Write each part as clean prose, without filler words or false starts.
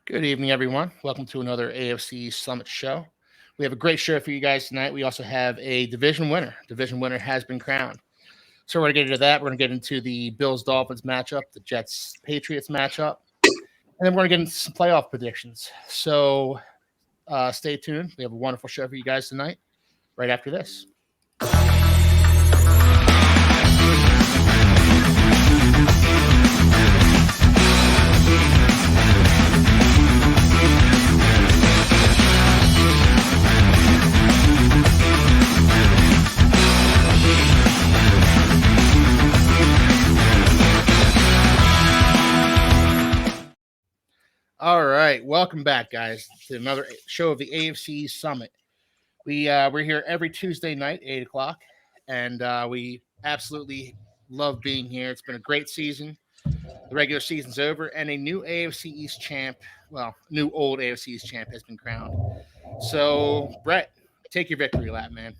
Good evening, everyone. Welcome to another AFC Summit show. We have a great show for you guys tonight. We also have a division winner. Division winner has been crowned. So we're going to get into that. We're going to get into the Bills Dolphins matchup, the Jets Patriots matchup, and then we're going to get into some playoff predictions. So stay tuned. We have a wonderful show for you guys tonight, right after this. All right, welcome back, guys, to another show of the AFC Summit. We're here every Tuesday night, 8 o'clock, and we absolutely love being here. It's been a great season. The regular season's over, and a new AFC East champ, new old AFC East champ has been crowned. So, Brett, take your victory lap, man.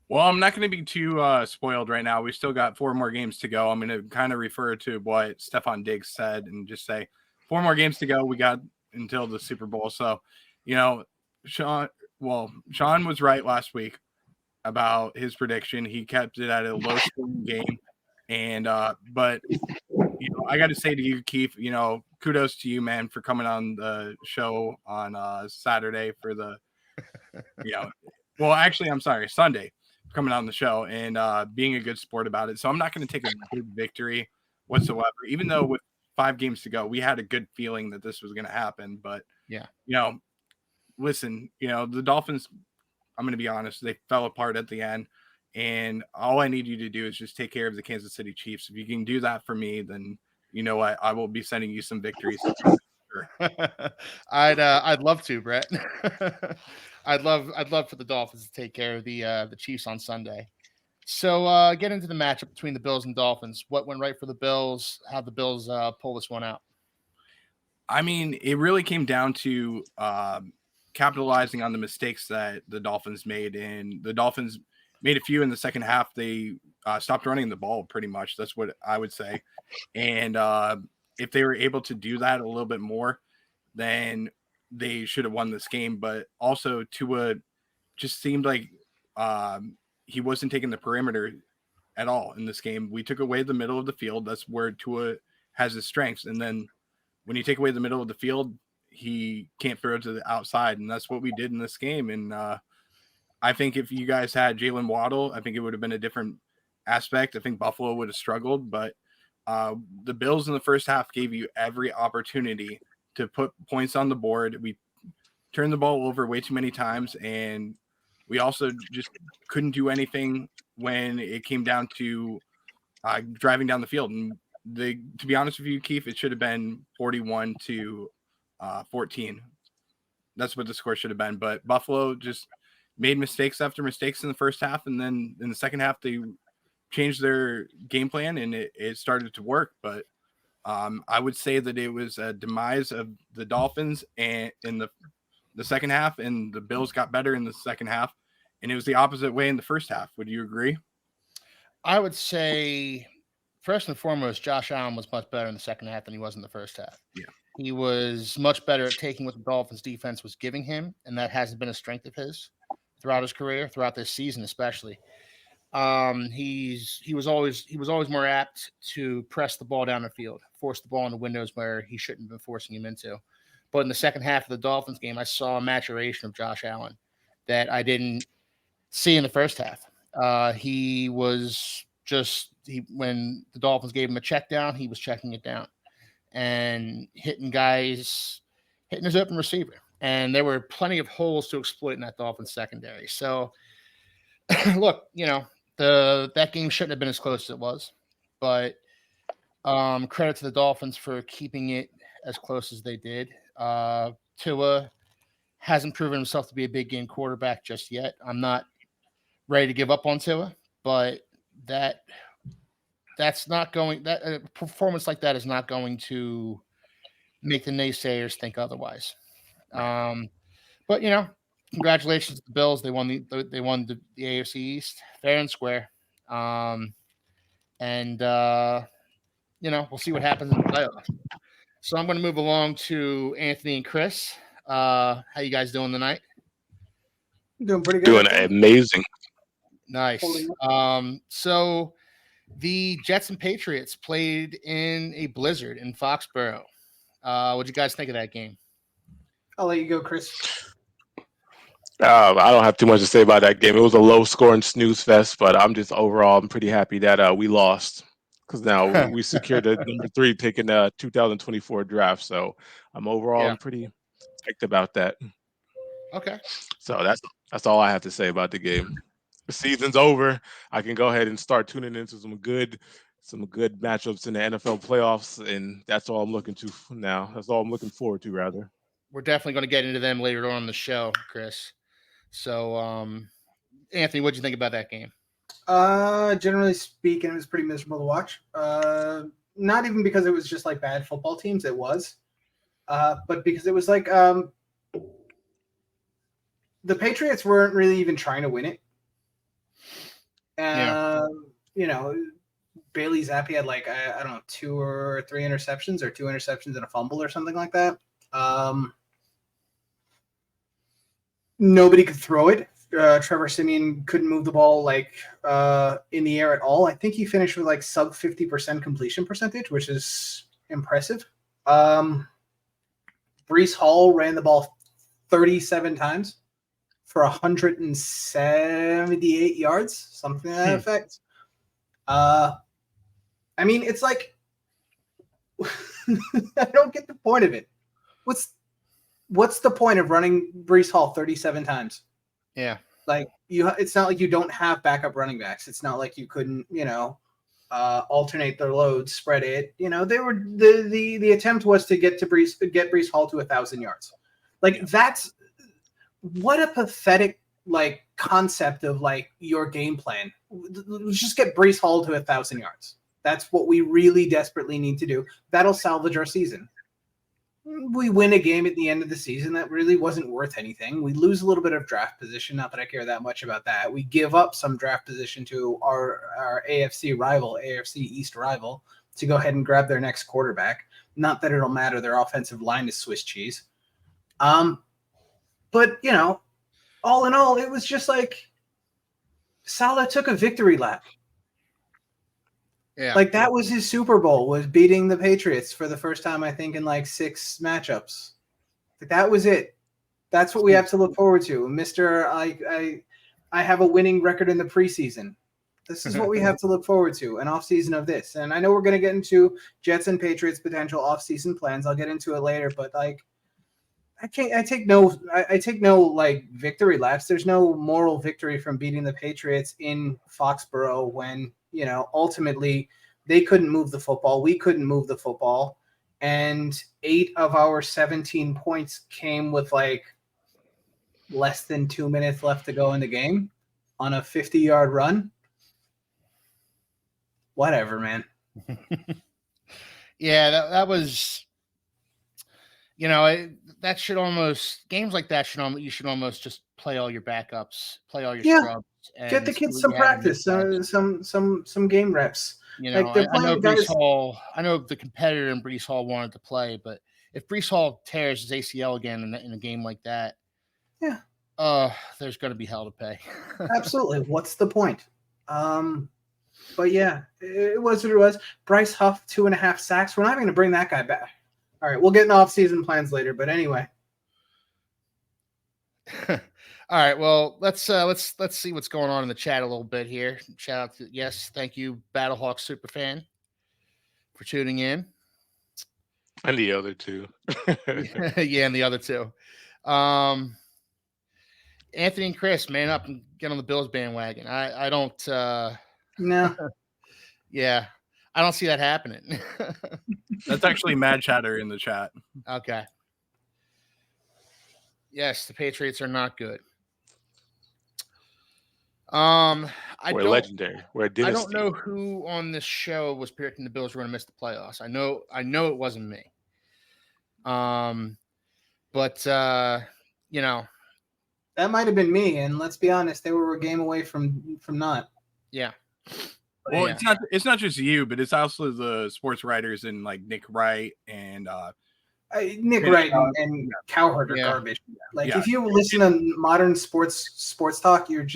Well, I'm not going to be too spoiled right now. We still got 4 more games to go. I'm going to kind of refer to what Stephon Diggs said and just say 4 more games to go. We got until the Super Bowl. So, Sean was right last week about his prediction. He kept it at a low scoring game. And, but, I got to say to you, Keith, kudos to you, man, for coming on the show on Saturday for the, I'm sorry, Sunday. Coming on the show and being a good sport about it. So I'm not going to take a big victory whatsoever, even though with 5 games to go, we had a good feeling that this was going to happen. But, listen, the Dolphins, I'm going to be honest, they fell apart at the end. And all I need you to do is just take care of the Kansas City Chiefs. If you can do that for me, then you know what? I will be sending you some victories. I'd love to, Brett. I'd love for the Dolphins to take care of the Chiefs on Sunday. So get into the matchup between the Bills and Dolphins. What went right for the Bills? How the Bills pull this one out? I mean, it really came down to capitalizing on the mistakes that the Dolphins made, and the Dolphins made a few in the second half. They stopped running the ball pretty much. That's what I would say. And if they were able to do that a little bit more, then they should have won this game. But also Tua just seemed like he wasn't taking the perimeter at all in this game. We took away the middle of the field. That's where Tua has his strengths. And then when you take away the middle of the field, he can't throw to the outside. And that's what we did in this game. And I think if you guys had Jalen Waddle, I think it would have been a different aspect. I think Buffalo would have struggled, but the Bills in the first half gave you every opportunity to put points on the board. We turned the ball over way too many times, and we also just couldn't do anything when it came down to driving down the field. And to be honest with you, Keith, it should have been 41 to 14. That's what the score should have been. But Buffalo just made mistakes after mistakes in the first half, and then in the second half they changed their game plan, and it started to work. But I would say that it was a demise of the Dolphins and in the second half, and the Bills got better in the second half, and it was the opposite way in the first half. Would you agree? I would say, first and foremost, Josh Allen was much better in the second half than he was in the first half. Yeah. He was much better at taking what the Dolphins defense was giving him, and that hasn't been a strength of his throughout his career, throughout this season especially. He was always more apt to press the ball down the field, force the ball into windows where he shouldn't have been forcing him into. But in the second half of the Dolphins game, I saw a maturation of Josh Allen that I didn't see in the first half. He was when the Dolphins gave him a check down, he was checking it down and hitting his open receiver. And there were plenty of holes to exploit in that Dolphins secondary. So, look, that game shouldn't have been as close as it was, but credit to the Dolphins for keeping it as close as they did. Tua hasn't proven himself to be a big game quarterback just yet. I'm not ready to give up on Tua, but that's not going. That a performance like that is not going to make the naysayers think otherwise. But congratulations to the Bills. They won the AFC East fair and square. And we'll see what happens in the playoffs. So I'm going to move along to Anthony and Chris. How you guys doing tonight? Doing pretty good. Doing amazing. Nice. So the Jets and Patriots played in a blizzard in Foxborough. What'd you guys think of that game? I'll let you go, Chris. I don't have too much to say about that game. It was a low-scoring snooze fest, but I'm pretty happy that we lost because now we secured the number 3 pick in the 2024 draft. So I'm pretty psyched about that. Okay. So that's all I have to say about the game. The season's over. I can go ahead and start tuning into some good matchups in the NFL playoffs, and that's all I'm looking to now. That's all I'm looking forward to, rather. We're definitely going to get into them later on in the show, Chris. So, Anthony, what'd you think about that game? Generally speaking, it was pretty miserable to watch. Not even because it was just like bad football teams. It was, but because it was like the Patriots weren't really even trying to win it. You know, Bailey Zappi had like I don't know 2 or 3 interceptions or 2 interceptions and a fumble or something like that. Nobody could throw it. Trevor Siemian couldn't move the ball like in the air at all. I think he finished with like sub 50% completion percentage, which is impressive. Breece Hall ran the ball 37 times for 178 yards, something to that effect. I mean, it's like I don't get the point of it. What's the point of running Breece Hall 37 times? Yeah. Like it's not like you don't have backup running backs. It's not like you couldn't, alternate their loads, spread it. They were the attempt was to get Breece Hall to 1,000 yards. Like that's what a pathetic like concept of like your game plan. Let's just get Breece Hall to 1,000 yards. That's what we really desperately need to do. That'll salvage our season. We win a game at the end of the season that really wasn't worth anything. We lose a little bit of draft position. Not that I care that much about that. We give up some draft position to our AFC rival, AFC East rival, to go ahead and grab their next quarterback. Not that it'll matter. Their offensive line is Swiss cheese. But, all in all, it was just like Saleh took a victory lap. Yeah. Like that was his Super Bowl, was beating the Patriots for the first time, I think, in like 6 matchups. Like that was it. That's what we have to look forward to. Mr. I have a winning record in the preseason. This is what we have to look forward to, an offseason of this. And I know we're going to get into Jets and Patriots potential offseason plans. I'll get into it later, but like I take no like victory laps. There's no moral victory from beating the Patriots in Foxborough when, ultimately they couldn't move the football. We couldn't move the football. And 8 of our 17 points came with like less than 2 minutes left to go in the game on a 50-yard run. Whatever, man. Yeah, that was, that should almost, games like that you should almost just play all your backups, play all your scrubs. And get the kids some practice, some game reps. I know Breece Hall. I know the competitor in Breece Hall wanted to play, but if Breece Hall tears his ACL again in a game like that, there's going to be hell to pay. Absolutely. What's the point? But yeah, it was what it was. Bryce Huff 2.5 sacks. We're not even going to bring that guy back. All right, we'll get in off-season plans later. But anyway. All right, well, let's see what's going on in the chat a little bit here. Shout out to thank you, Battlehawk Superfan, for tuning in. And the other two. Yeah, and the other two. Anthony and Chris, man up and get on the Bills bandwagon. I don't no. Yeah. I don't see that happening. That's actually Mad Chatter in the chat. Okay. Yes, the Patriots are not good. We're legendary. We're a dynasty. I don't know who on this show was predicting the Bills were going to miss the playoffs. I know it wasn't me. But that might have been me, and let's be honest, they were a game away from not. Yeah. Well, Yeah. it's not just you, but it's also the sports writers and like Nick Wright and Nick Wright and Cowherd are Yeah. garbage. Like Yeah. if you listen to modern sports talk, you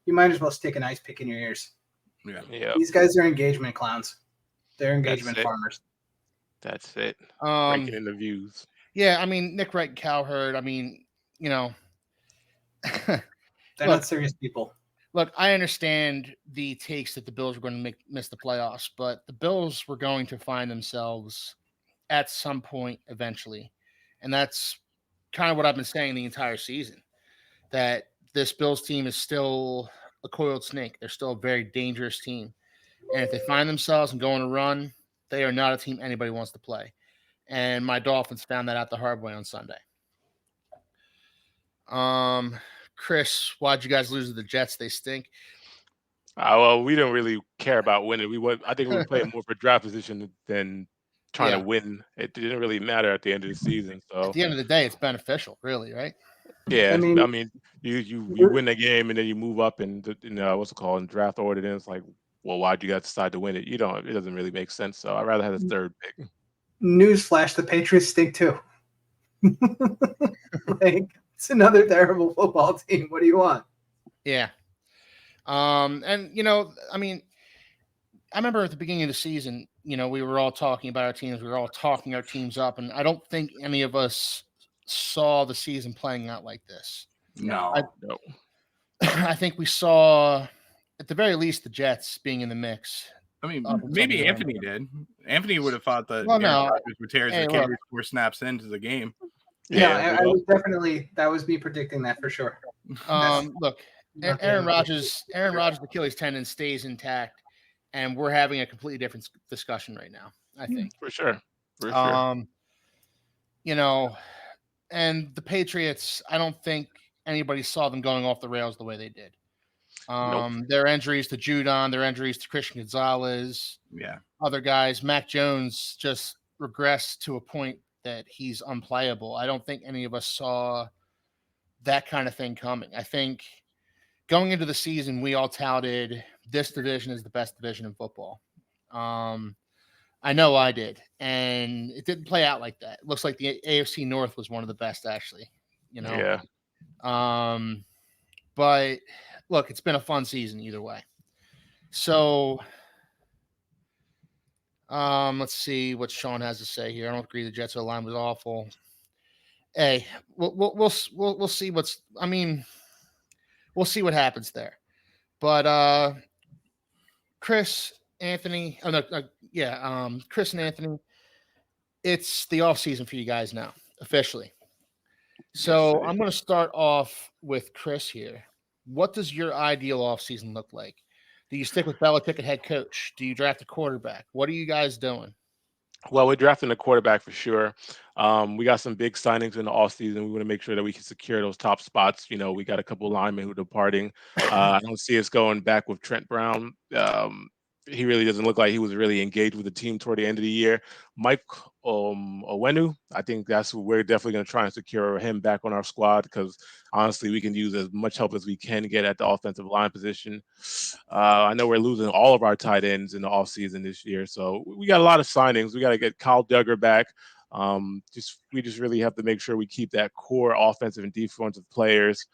might as well stick an ice pick in your ears. Yeah. These guys are engagement clowns. They're engagement it. farmers. That's it. Ranking in the views. Yeah, I mean Nick Wright and Cowherd. I mean, They're not serious people. Look, I understand the takes that the Bills were going to miss the playoffs, but the Bills were going to find themselves at some point eventually. And that's kind of what I've been saying the entire season, that this Bills team is still a coiled snake. They're still a very dangerous team. And if they find themselves and go on a run, they are not a team anybody wants to play. And my Dolphins found that out the hard way on Sunday. Chris, why'd you guys lose to the Jets? They stink. Well, we didn't really care about winning. I think we were playing more for draft position than trying to win. It didn't really matter at the end of the season. So at the end of the day, it's beneficial, really, right? Yeah, I mean, you win the game and then you move up and what's it called in draft order. Then it's like, well, why'd you guys decide to win it? It doesn't really make sense. So I'd rather have a third pick. Newsflash: the Patriots stink too. Like it's another terrible football team. What do you want? Yeah. And I mean, I remember at the beginning of the season, we were all talking about our teams. We were all talking our teams up, and I don't think any of us saw the season playing out like this. No. I think we saw, at the very least, the Jets being in the mix. I mean, maybe Anthony did. Anthony would have thought that Well, Aaron Rodgers would tear his Achilles 4 snaps into the game. Yeah, I was definitely, that was me predicting that for sure. Look, Aaron Rodgers' Achilles tendon stays intact, and we're having a completely different discussion right now, I think. For sure. And the Patriots, I don't think anybody saw them going off the rails the way they did. Nope. Their injuries to Judon, their injuries to Christian Gonzalez, other guys. Mac Jones just regressed to a point that he's unplayable. I don't think any of us saw that kind of thing coming. I think going into the season, we all touted this division is the best division in football. I know I did, and it didn't play out like that. It looks like the AFC North was one of the best, actually. Yeah. But look, it's been a fun season either way. So, let's see what Sean has to say here. I don't agree the Jets O-line was awful. Hey, we'll see we'll see what happens there. But Chris, Anthony, Chris and Anthony, it's the off season for you guys now, officially. So I'm going to start off with Chris here. What does your ideal offseason look like? Do you stick with Belichick at head coach? Do you draft a quarterback? What are you guys doing? Well, we're drafting a quarterback for sure. We got some big signings in the offseason. We want to make sure that we can secure those top spots. We got a couple of linemen who are departing. I don't see us going back with Trent Brown. He really doesn't look like he was really engaged with the team toward the end of the year. Mike Owenu, I think that's what we're definitely going to try and secure him back on our squad because honestly, we can use as much help as we can get at the offensive line position. I know we're losing all of our tight ends in the offseason this year, so we got a lot of signings. We got to get Kyle Duggar back. We just really have to make sure we keep that core offensive and defensive players.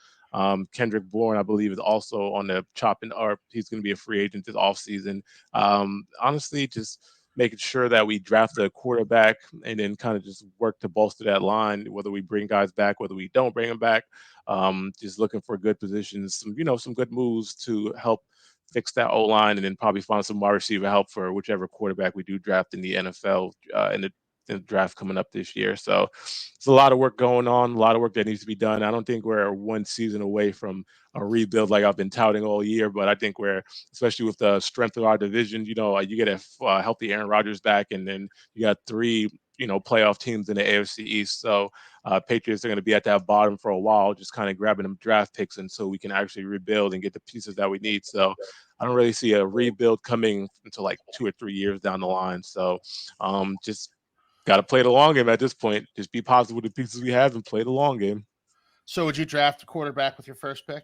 Kendrick Bourne, I believe, is also on the chopping arc. He's going to be a free agent this offseason. Honestly, just making sure that we draft a quarterback and then kind of just work to bolster that line, whether we bring guys back, whether we don't bring them back. Just looking for good positions, some good moves to help fix that O-line and then probably find some wide receiver help for whichever quarterback we do draft in the NFL in the draft coming up this year. So it's a lot of work going on, a lot of work that needs to be done. I don't think we're one season away from a rebuild like I've been touting all year, but I think we're, especially with the strength of our division, you get a healthy Aaron Rodgers back, and then you got three, playoff teams in the AFC East. So Patriots are going to be at that bottom for a while, just kind of grabbing them draft picks until we can actually rebuild and get the pieces that we need. So I don't really see a rebuild coming until like 2 or 3 years down the line. So just got to play the long game at this point. Just be positive with the pieces we have and play the long game. So would you draft a quarterback with your first pick?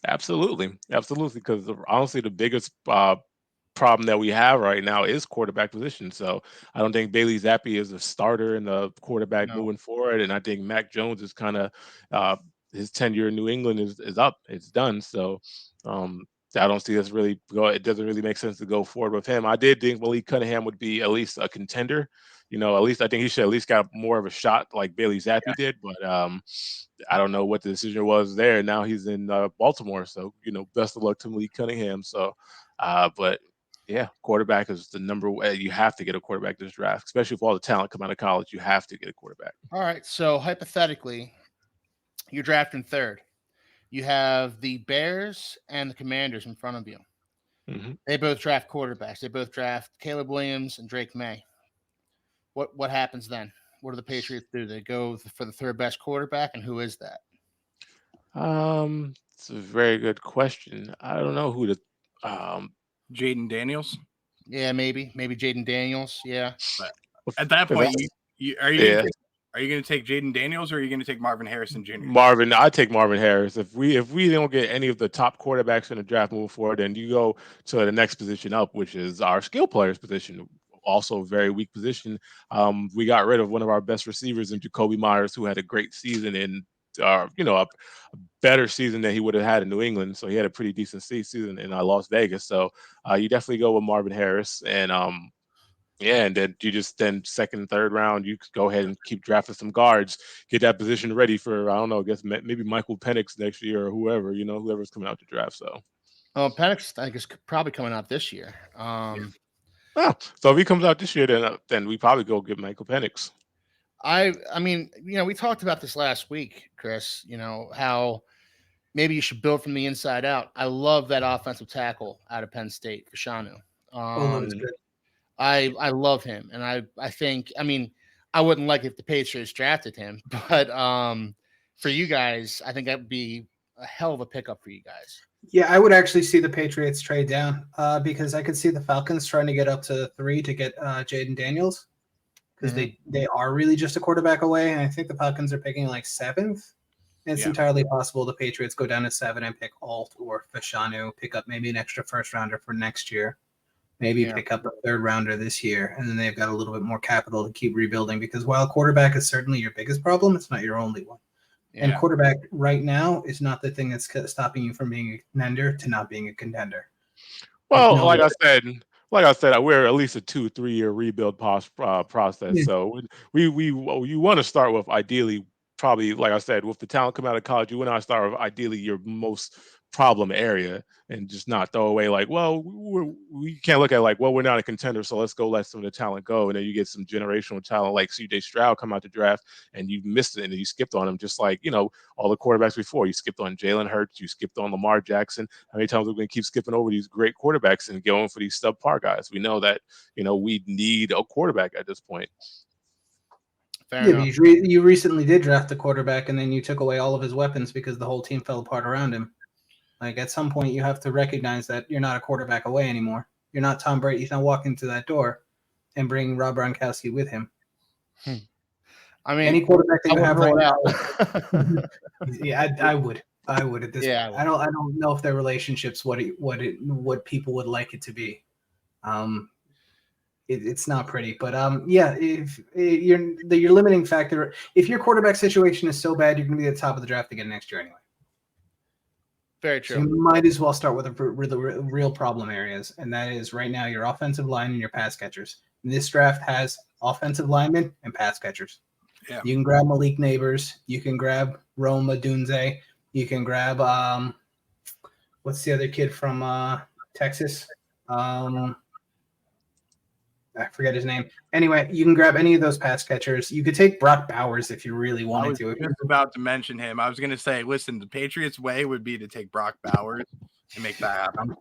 Absolutely, absolutely. Because honestly, the biggest problem that we have right now is quarterback position. So I don't think Bailey Zappi is a starter in the quarterback No. moving forward, and I think Mac Jones is kind of uh, his tenure in New England is up. It's done. So um, I don't see us really go. It doesn't really make sense to go forward with him. I did think Malik Cunningham would be at least a contender. At least I think he should at least got more of a shot like Bailey Zappi did. But I don't know what the decision was there. Now he's in Baltimore, so best of luck to Malik Cunningham. So, but yeah, quarterback is the number one. You have to get a quarterback this draft, especially if all the talent come out of college. You have to get a quarterback. All right. So hypothetically, you're drafting third. You have the Bears and the Commanders in front of you. hmm They both draft quarterbacks. They both draft Caleb Williams and Drake May. What happens then? What do the Patriots do? They go for the third best quarterback, and who is that? It's a very good question. I don't know who to. Um, Jaden Daniels. Yeah, maybe Jaden Daniels. Yeah. But at that 'cause point, that's- are you yeah. going to take Jaden Daniels or are you going to take Marvin Harrison Jr.? Marvin, I take Marvin Harris. If we don't get any of the top quarterbacks in the draft moving forward, then you go to the next position up, which is our skill players position. Also, a very weak position. We got rid of one of our best receivers in Jacoby Myers, who had a great season in, a better season than he would have had in New England. So he had a pretty decent season in Las Vegas. So you definitely go with Marvin Harris, and yeah, and then you just then second, third round, you could go ahead and keep drafting some guards, get that position ready for I don't know, I guess maybe Michael Penix next year or whoever, whoever's coming out to draft. So, Oh, Penix, I guess, probably coming out this year. so if he comes out this year, then we probably go get Michael Penix. I mean, we talked about this last week, Chris. How maybe you should build from the inside out. I love that offensive tackle out of Penn State, Fashanu. Olu is good. I love him, and I think I wouldn't like if the Patriots drafted him, but for you guys, I think that would be a hell of a pickup for you guys. Yeah, I would actually see the Patriots trade down because I could see the Falcons trying to get up to 3 to get Jaden Daniels because they are really just a quarterback away. And I think the Falcons are picking like 7th. And it's entirely possible the Patriots go down to 7 and pick Alt or Fashanu, pick up maybe an extra first rounder for next year, maybe pick up a third rounder this year. And then they've got a little bit more capital to keep rebuilding because while quarterback is certainly your biggest problem, it's not your only one. And quarterback right now is not the thing that's stopping you from being a contender to not being a contender. Well, like I said, we're at least a 2-3 year rebuild process. So you want to start with ideally, probably like I said, with the talent coming out of college, you want to start with ideally your most problem area and just not throw away like, well, we can't look at like, well, we're not a contender, so let's go let some of the talent go, and then you get some generational talent like C.J. Stroud come out the draft and you missed it and you skipped on him, just like all the quarterbacks before. You skipped on Jalen Hurts, you skipped on Lamar Jackson. How many times are we going to keep skipping over these great quarterbacks and going for these subpar guys? We know that we need a quarterback at this point. Fair enough. But you recently did draft a quarterback, and then you took away all of his weapons because the whole team fell apart around him. Like at some point, you have to recognize that you're not a quarterback away anymore. You're not Tom Brady. He's not walking through that door and bring Rob Gronkowski with him. I mean, any quarterback that you have right now, I would at this point. I don't know if their relationships what people would like it to be. It's not pretty, but if your limiting factor, if your quarterback situation is so bad, you're going to be at the top of the draft again next year anyway. Very true. So you might as well start with the real problem areas, and that is right now your offensive line and your pass catchers. And this draft has offensive linemen and pass catchers. Yeah. You can grab Malik Neighbors. You can grab Roma Dunze. You can grab what's the other kid from Texas? I forget his name. Anyway, you can grab any of those pass catchers. You could take Brock Bowers if you really wanted to. I was just about to mention him. I was going to say, listen, the Patriots' way would be to take Brock Bowers and make that happen.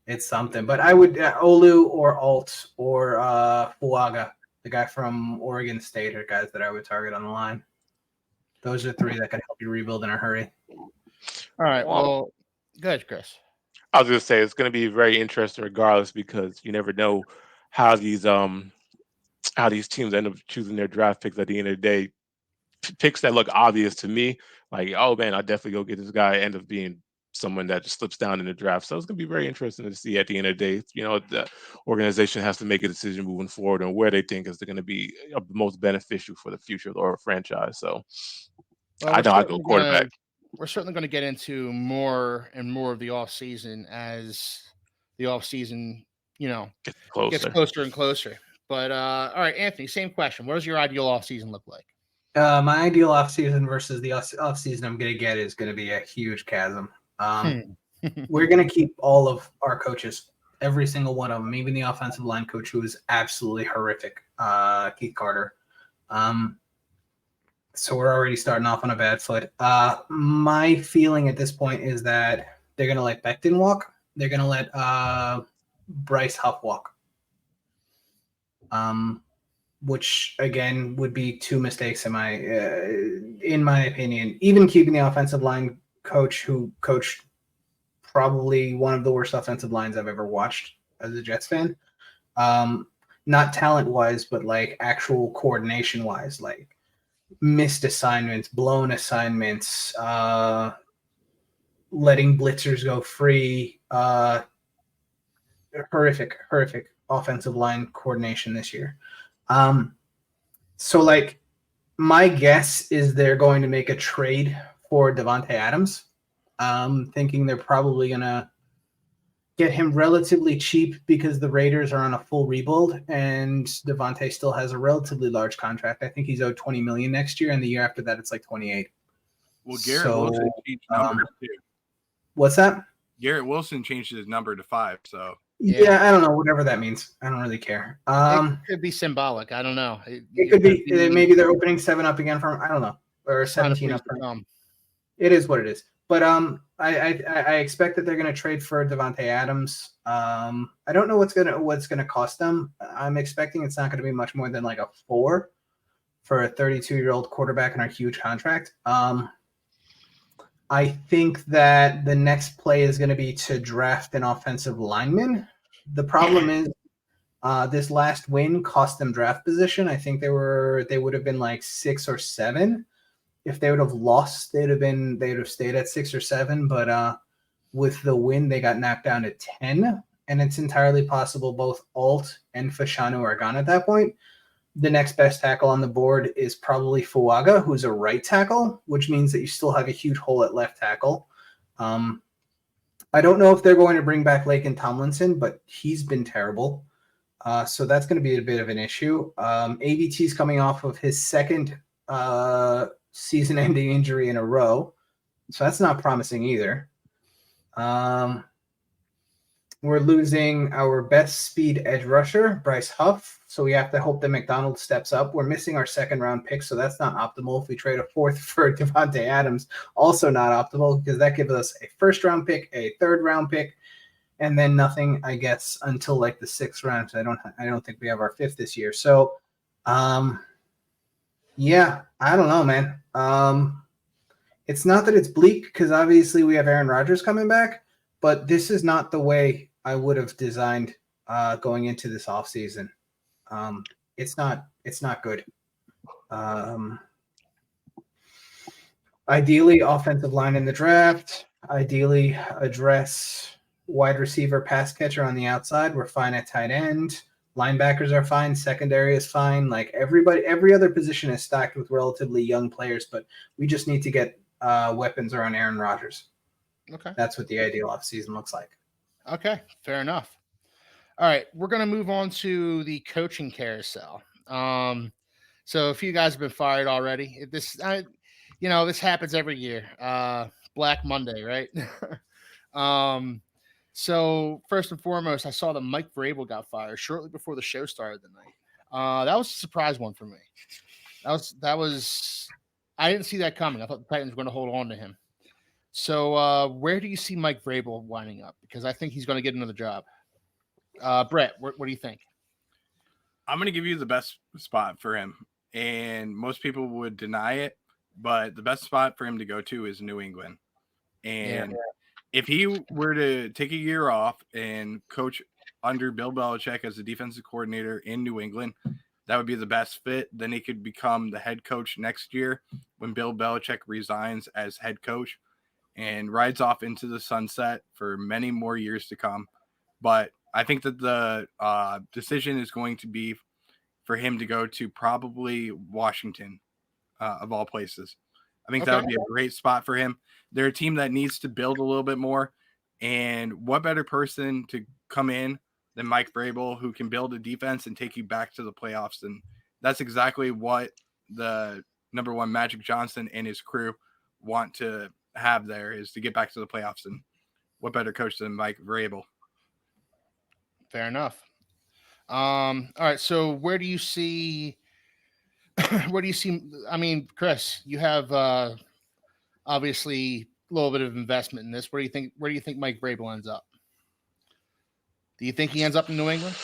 It's something. But I would Olu or Alt or Fuaga, the guy from Oregon State, are guys that I would target on the line. Those are 3 that can help you rebuild in a hurry. All right. Well, go ahead, Chris. I was going to say it's going to be very interesting regardless because you never know how these teams end up choosing their draft picks at the end of the day. Picks that look obvious to me, like, oh man, I'll definitely go get this guy, end up being someone that just slips down in the draft. So it's going to be very interesting to see at the end of the day. The organization has to make a decision moving forward on where they think is going to be most beneficial for the future of our franchise. So Well, I know I go quarterback. We're certainly going to get into more and more of the off season as the off season, Get gets closer. closer and closer. But all right, Anthony, same question. What does your ideal off season look like? My ideal off season versus the off season I'm going to get is going to be a huge chasm. We're going to keep all of our coaches, every single one of them, even the offensive line coach who is absolutely horrific, Keith Carter. So we're already starting off on a bad foot. My feeling at this point is that they're going to let Becton walk. They're going to let Bryce Huff walk. Which again would be two mistakes in my opinion. Even keeping the offensive line coach who coached probably one of the worst offensive lines I've ever watched as a Jets fan. Not talent wise, but like actual coordination wise, like missed assignments, blown assignments, letting blitzers go free. Horrific offensive line coordination this year. So like my guess is they're going to make a trade for Davante Adams. Thinking they're probably going to get him relatively cheap because the Raiders are on a full rebuild and Davante still has a relatively large contract. I think he's owed $20 million next year, and the year after that it's like 28. Well, Garrett Wilson changed numbers too. What's that? Garrett Wilson changed his number to 5. So yeah, I don't know, whatever that means. I don't really care. It could be symbolic. I don't know. It could be maybe they're opening 7 up again for him. I don't know, or 17 up for him. It is what it is. But I expect that they're going to trade for Davante Adams. I don't know what's gonna cost them. I'm expecting it's not going to be much more than like a 4 for a 32-year-old quarterback on a huge contract. I think that the next play is going to be to draft an offensive lineman. The problem is this last win cost them draft position. I think they would have been like 6 or 7. If they would have lost, they'd have stayed at 6 or 7. But with the win, they got knocked down to 10. And it's entirely possible both Alt and Fashanu are gone at that point. The next best tackle on the board is probably Fuaga, who's a right tackle, which means that you still have a huge hole at left tackle. I don't know if they're going to bring back Laken Tomlinson, but he's been terrible. So that's going to be a bit of an issue. AVT's coming off of his second season-ending injury in a row, so that's not promising either. We're losing our best speed edge rusher, Bryce Huff, so we have to hope that McDonald steps up. We're missing our second-round pick, so that's not optimal. If we trade a 4th for Davante Adams, also not optimal because that gives us a first-round pick, a third-round pick, and then nothing, I guess, until like the 6th round. I don't think we have our 5th this year. So, yeah, I don't know, man. It's not that it's bleak because obviously we have Aaron Rodgers coming back, but this is not the way I would have designed going into this offseason. It's not good. Ideally, offensive line in the draft. Ideally, address wide receiver, pass catcher on the outside. We're fine at tight end. Linebackers are fine. Secondary is fine. Like every other position is stacked with relatively young players, but we just need to get weapons around Aaron Rodgers. Okay. That's what the ideal offseason looks like. Okay, fair enough. All right, we're going to move on to the coaching carousel. So a few guys have been fired already. This happens every year. Black Monday, right? So first and foremost, I saw that Mike Vrabel got fired shortly before the show started tonight. That was a surprise one for me. That was I didn't see that coming. I thought the Titans were going to hold on to him. So where do you see Mike Vrabel winding up? Because I think he's going to get another job. Brett, what do you think? I'm going to give you the best spot for him. And most people would deny it, but the best spot for him to go to is New England. And if he were to take a year off and coach under Bill Belichick as the defensive coordinator in New England, that would be the best fit. Then he could become the head coach next year when Bill Belichick resigns as head coach. and rides off into the sunset for many more years to come. But I think that the decision is going to be for him to go to probably Washington, of all places. I think that would be a great spot for him. They're a team that needs to build a little bit more. And what better person to come in than Mike Vrabel, who can build a defense and take you back to the playoffs? And that's exactly what the number one Magic Johnson and his crew want to have there, is to get back to the playoffs. And what better coach than Mike Vrabel? Fair enough. All right. So where do you see? I mean, Chris, you have obviously a little bit of investment in this. Where do you think Mike Vrabel ends up? Do you think he ends up in New England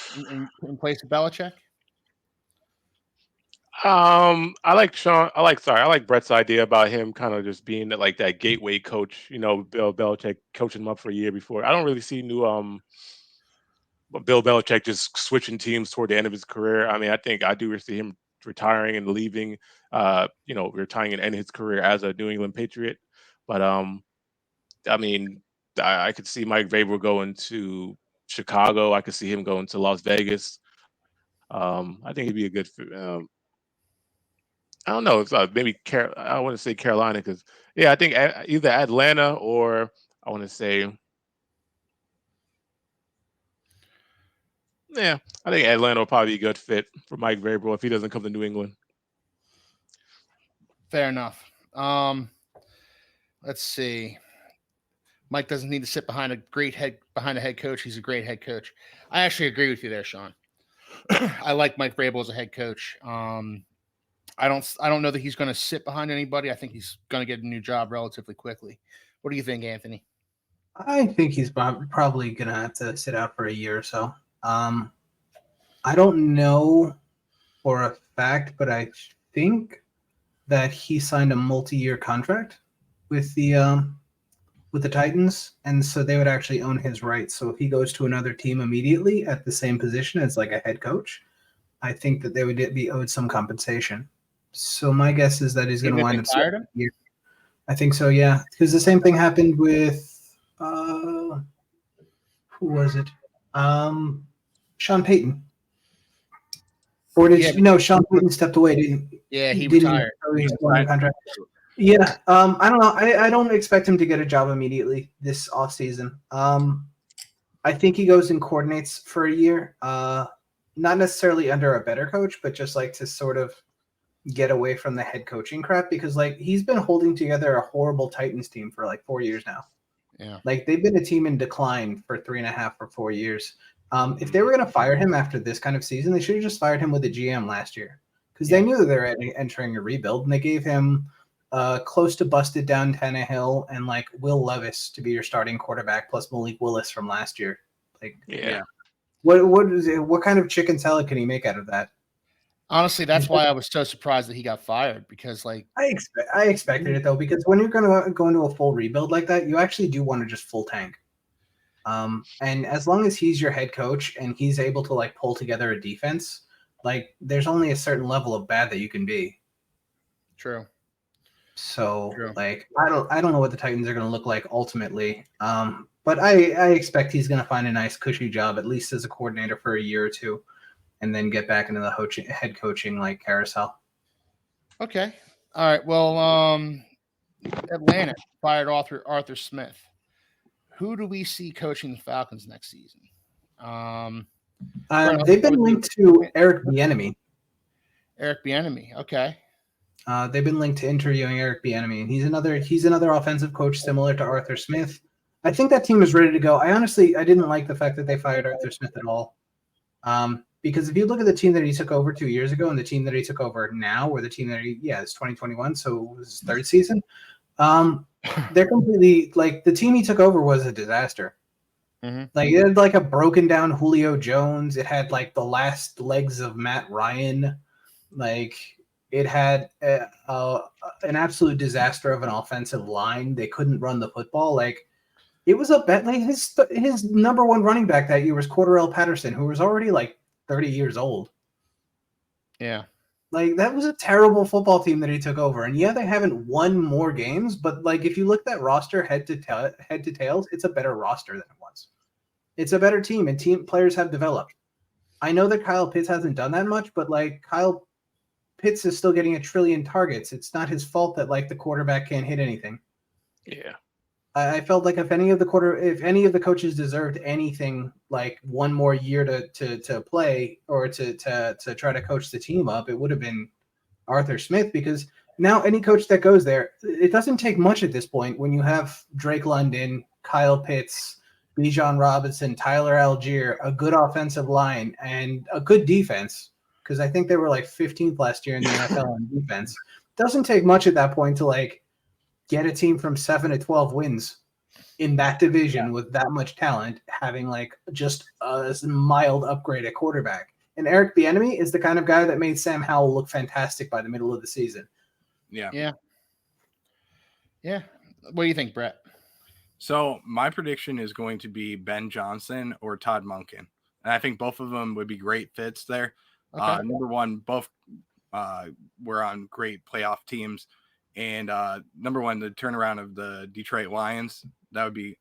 in place of Belichick? I like Brett's idea about him kind of just being like that gateway coach. Bill Belichick coaching him up for a year before. I don't really see Bill Belichick just switching teams toward the end of his career. I mean, I do see him retiring and leaving, retiring and ending his career as a New England Patriot. But I mean, I could see Mike Vrabel going to Chicago. I could see him going to Las Vegas. I think he'd be a good fit. I don't know. It's maybe I want to say Carolina because I think either Atlanta or I want to say I think Atlanta will probably be a good fit for Mike Vrabel if he doesn't come to New England. Fair enough. Let's see. Mike doesn't need to sit behind a head coach. He's a great head coach. I actually agree with you there, Sean. I like Mike Vrabel as a head coach. I don't know that he's going to sit behind anybody. I think he's going to get a new job relatively quickly. What do you think, Anthony? I think he's probably going to have to sit out for a year or so. I don't know for a fact, but I think that he signed a multi-year contract with the Titans, and so they would actually own his rights. So if he goes to another team immediately at the same position as like a head coach, I think that they would be owed some compensation. So my guess is that he's going to wind up fired him? I think so, yeah. Because the same thing happened with who was it? Sean Payton. Or Sean Payton stepped away, didn't he? Yeah, he retired. Contract. Yeah, I don't know. I don't expect him to get a job immediately this offseason. I think he goes and coordinates for a year. Not necessarily under a better coach, but just like to sort of get away from the head coaching crap, because like he's been holding together a horrible Titans team for like 4 years now. Yeah. Like they've been a team in decline for 3.5 or 4 years. If they were going to fire him after this kind of season, they should have just fired him with the GM last year, because they knew that they were entering a rebuild, and they gave him close to busted down Tannehill and like Will Levis to be your starting quarterback, plus Malik Willis from last year. Like, what kind of chicken salad can he make out of that? Honestly, that's why I was so surprised that he got fired, because like I expected it though, because when you're going to go into a full rebuild like that, you actually do want to just full tank. And as long as he's your head coach and he's able to like pull together a defense, like there's only a certain level of bad that you can be. True. So like I don't know what the Titans are going to look like ultimately. But I expect he's going to find a nice cushy job, at least as a coordinator, for a year or two, and then get back into the head coaching like carousel. Okay. All right. Well, Atlanta fired Arthur Smith. Who do we see coaching the Falcons next season? They've been linked to Eric Bieniemy. Eric Bieniemy. Okay. They've been linked to interviewing Eric Bieniemy, and he's another offensive coach similar to Arthur Smith. I think that team is ready to go. I didn't like the fact that they fired Arthur Smith at all. Because if you look at the team that he took over 2 years ago and the team that he took over now, or the team that it's 2021, so it was his third season. They're completely like the team he took over was a disaster. Mm-hmm. Like it had like a broken down Julio Jones. It had like the last legs of Matt Ryan. Like it had an absolute disaster of an offensive line. They couldn't run the football. Like it was a bet. Like his number one running back that year was Cordarrelle Patterson, who was already like 30 years old. Yeah. Like, that was a terrible football team that he took over. And yeah, they haven't won more games, but like if you look at that roster head to tails, it's a better roster than it was. It's a better team, and team players have developed. I know that Kyle Pitts hasn't done that much, but like Kyle Pitts is still getting 1 trillion targets. It's not his fault that like the quarterback can't hit anything. Yeah. I felt like if any of the coaches deserved anything like one more year to play or to try to coach the team up, it would have been Arthur Smith, because now any coach that goes there, it doesn't take much at this point when you have Drake London, Kyle Pitts, Bijan Robinson, Tyler Algier, a good offensive line, and a good defense, because I think they were like 15th last year in the NFL in defense. Doesn't take much at that point to like get a team from 7 to 12 wins in that division with that much talent, having like just a mild upgrade at quarterback. And Eric Bieniemy is the kind of guy that made Sam Howell look fantastic by the middle of the season. Yeah. What do you think, Brett? So my prediction is going to be Ben Johnson or Todd Monken. And I think both of them would be great fits there. Okay. Number one, both were on great playoff teams. And number one, the turnaround of the Detroit Lions, that would be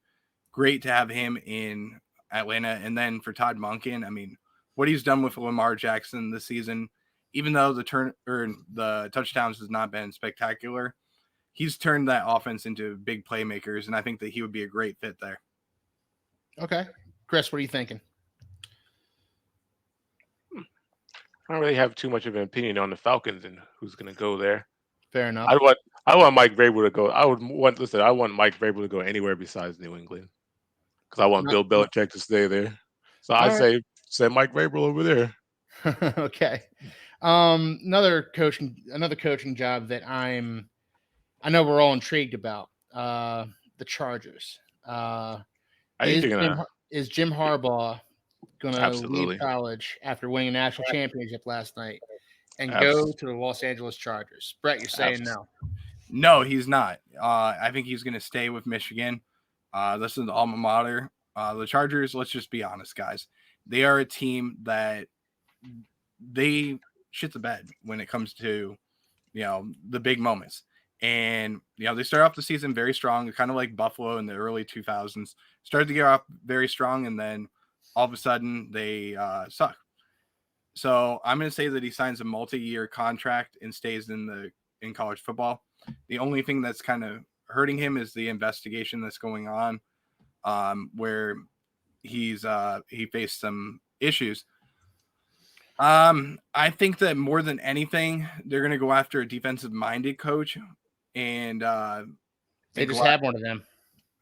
great to have him in Atlanta. And then for Todd Monken, I mean, what he's done with Lamar Jackson this season, even though the touchdowns has not been spectacular, he's turned that offense into big playmakers, and I think that he would be a great fit there. Okay. Chris, what are you thinking? I don't really have too much of an opinion on the Falcons and who's going to go there. Fair enough. I want Mike Vrabel to go. I want Mike Vrabel to go anywhere besides New England, because I want Bill Belichick to stay there. So I say send Mike Vrabel over there. Okay. Another coaching job that I know we're all intrigued about. The Chargers. Is Jim Harbaugh going to leave college after winning a national championship last night and go to the Los Angeles Chargers? Brett, you're saying no. No, he's not. I think he's going to stay with Michigan. This is the alma mater. The Chargers, let's just be honest, guys. They are a team that they shit the bed when it comes to, the big moments. And, they start off the season very strong, kind of like Buffalo in the early 2000s. Started to get off very strong, and then all of a sudden they suck. So I'm going to say that he signs a multi-year contract and stays in college football. The only thing that's kind of hurting him is the investigation that's going on, where he faced some issues. I think that more than anything, they're going to go after a defensive-minded coach, and they just have one of them.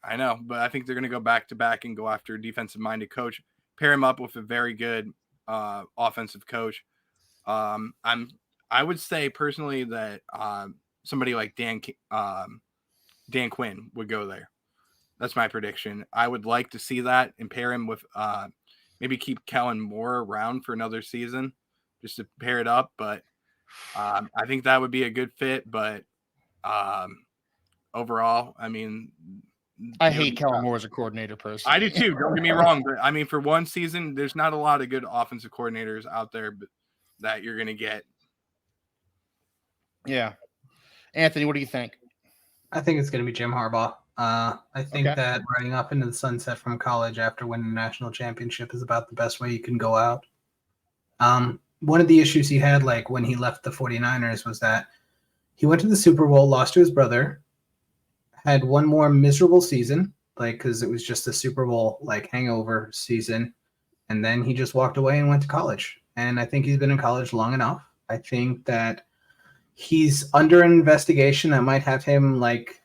I know, but I think they're going to go back to back and go after a defensive-minded coach, pair him up with a very good offensive coach. I would say personally that somebody like Dan Quinn would go there. That's my prediction. I would like to see that and pair him with maybe keep Kellen Moore around for another season just to pair it up. But I think that would be a good fit. But overall, I mean, I hate Kellen Moore as a coordinator personally. I do too. Don't get me wrong. But I mean, for one season, there's not a lot of good offensive coordinators out there that you're going to get. Yeah. Anthony, what do you think? I think it's going to be Jim Harbaugh. I think that riding up into the sunset from college after winning a national championship is about the best way you can go out. One of the issues he had, like when he left the 49ers, was that he went to the Super Bowl, lost to his brother, had one more miserable season, like because it was just a Super Bowl like hangover season, and then he just walked away and went to college. And I think he's been in college long enough. I think that he's under an investigation that might have him, like,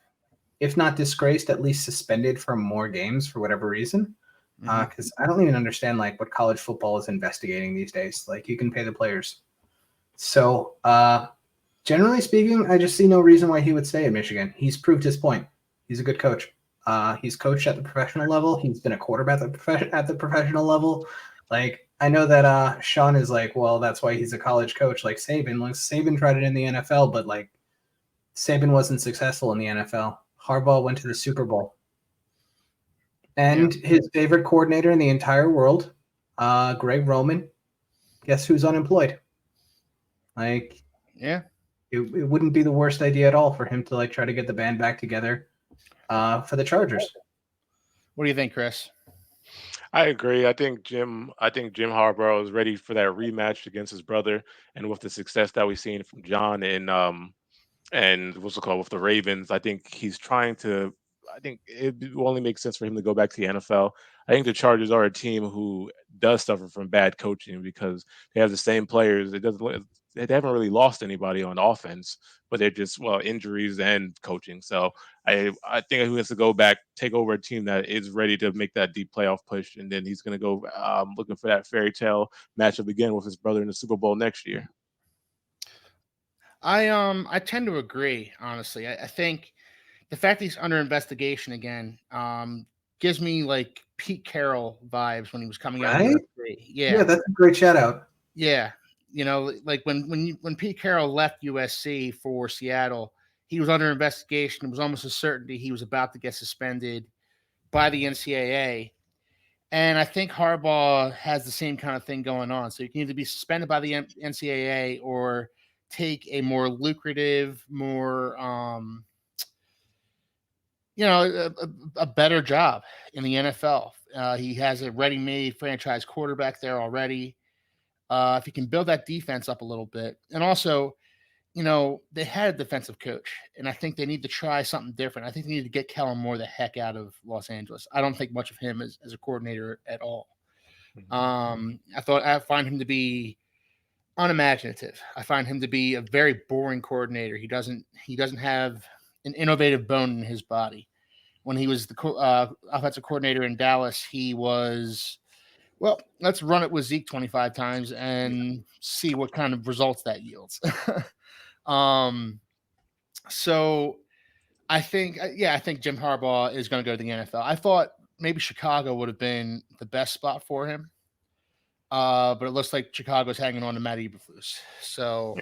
if not disgraced, at least suspended from more games for whatever reason. Because I don't even understand like what college football is investigating these days. Like, you can pay the players. So generally speaking, I just see no reason why he would stay at Michigan. He's proved his point. He's a good coach. He's coached at the professional level. He's been a quarterback at the professional level. Like, I know that Sean is like, well, that's why he's a college coach like Saban. Like, Saban tried it in the NFL, but like Saban wasn't successful in the NFL. Harbaugh went to the Super Bowl. And his favorite coordinator in the entire world, Greg Roman, guess who's unemployed? Like, Yeah. It wouldn't be the worst idea at all for him to like try to get the band back together for the Chargers. What do you think, Chris? I agree. I think Jim Harbaugh is ready for that rematch against his brother, and with the success that we've seen from John and what's it called with the Ravens, I think he's trying to. I think it will only make sense for him to go back to the NFL. I think the Chargers are a team who does suffer from bad coaching because they have the same players. They haven't really lost anybody on offense, but they're just injuries and coaching. So I think he has to go back, take over a team that is ready to make that deep playoff push, and then he's going to go looking for that fairy tale matchup again with his brother in the Super Bowl next year. I tend to agree, honestly. I think the fact that he's under investigation again gives me like Pete Carroll vibes when he was coming out of Right? UFC. Yeah, that's a great shout out. Yeah. You know, like when Pete Carroll left USC for Seattle, he was under investigation. It was almost a certainty he was about to get suspended by the NCAA. And I think Harbaugh has the same kind of thing going on. So you can either be suspended by the NCAA or take a more lucrative, more a better job in the NFL. He has a ready-made franchise quarterback there already. If he can build that defense up a little bit, and also, they had a defensive coach, and I think they need to try something different. I think they need to get Kellen Moore the heck out of Los Angeles. I don't think much of him as a coordinator at all. I find him to be unimaginative. I find him to be a very boring coordinator. He doesn't have an innovative bone in his body. When he was the offensive coordinator in Dallas, he was, well, let's run it with Zeke 25 times and see what kind of results that yields. So I think Jim Harbaugh is going to go to the NFL. I thought maybe Chicago would have been the best spot for him. But it looks like Chicago's hanging on to Matt Eberflus. So,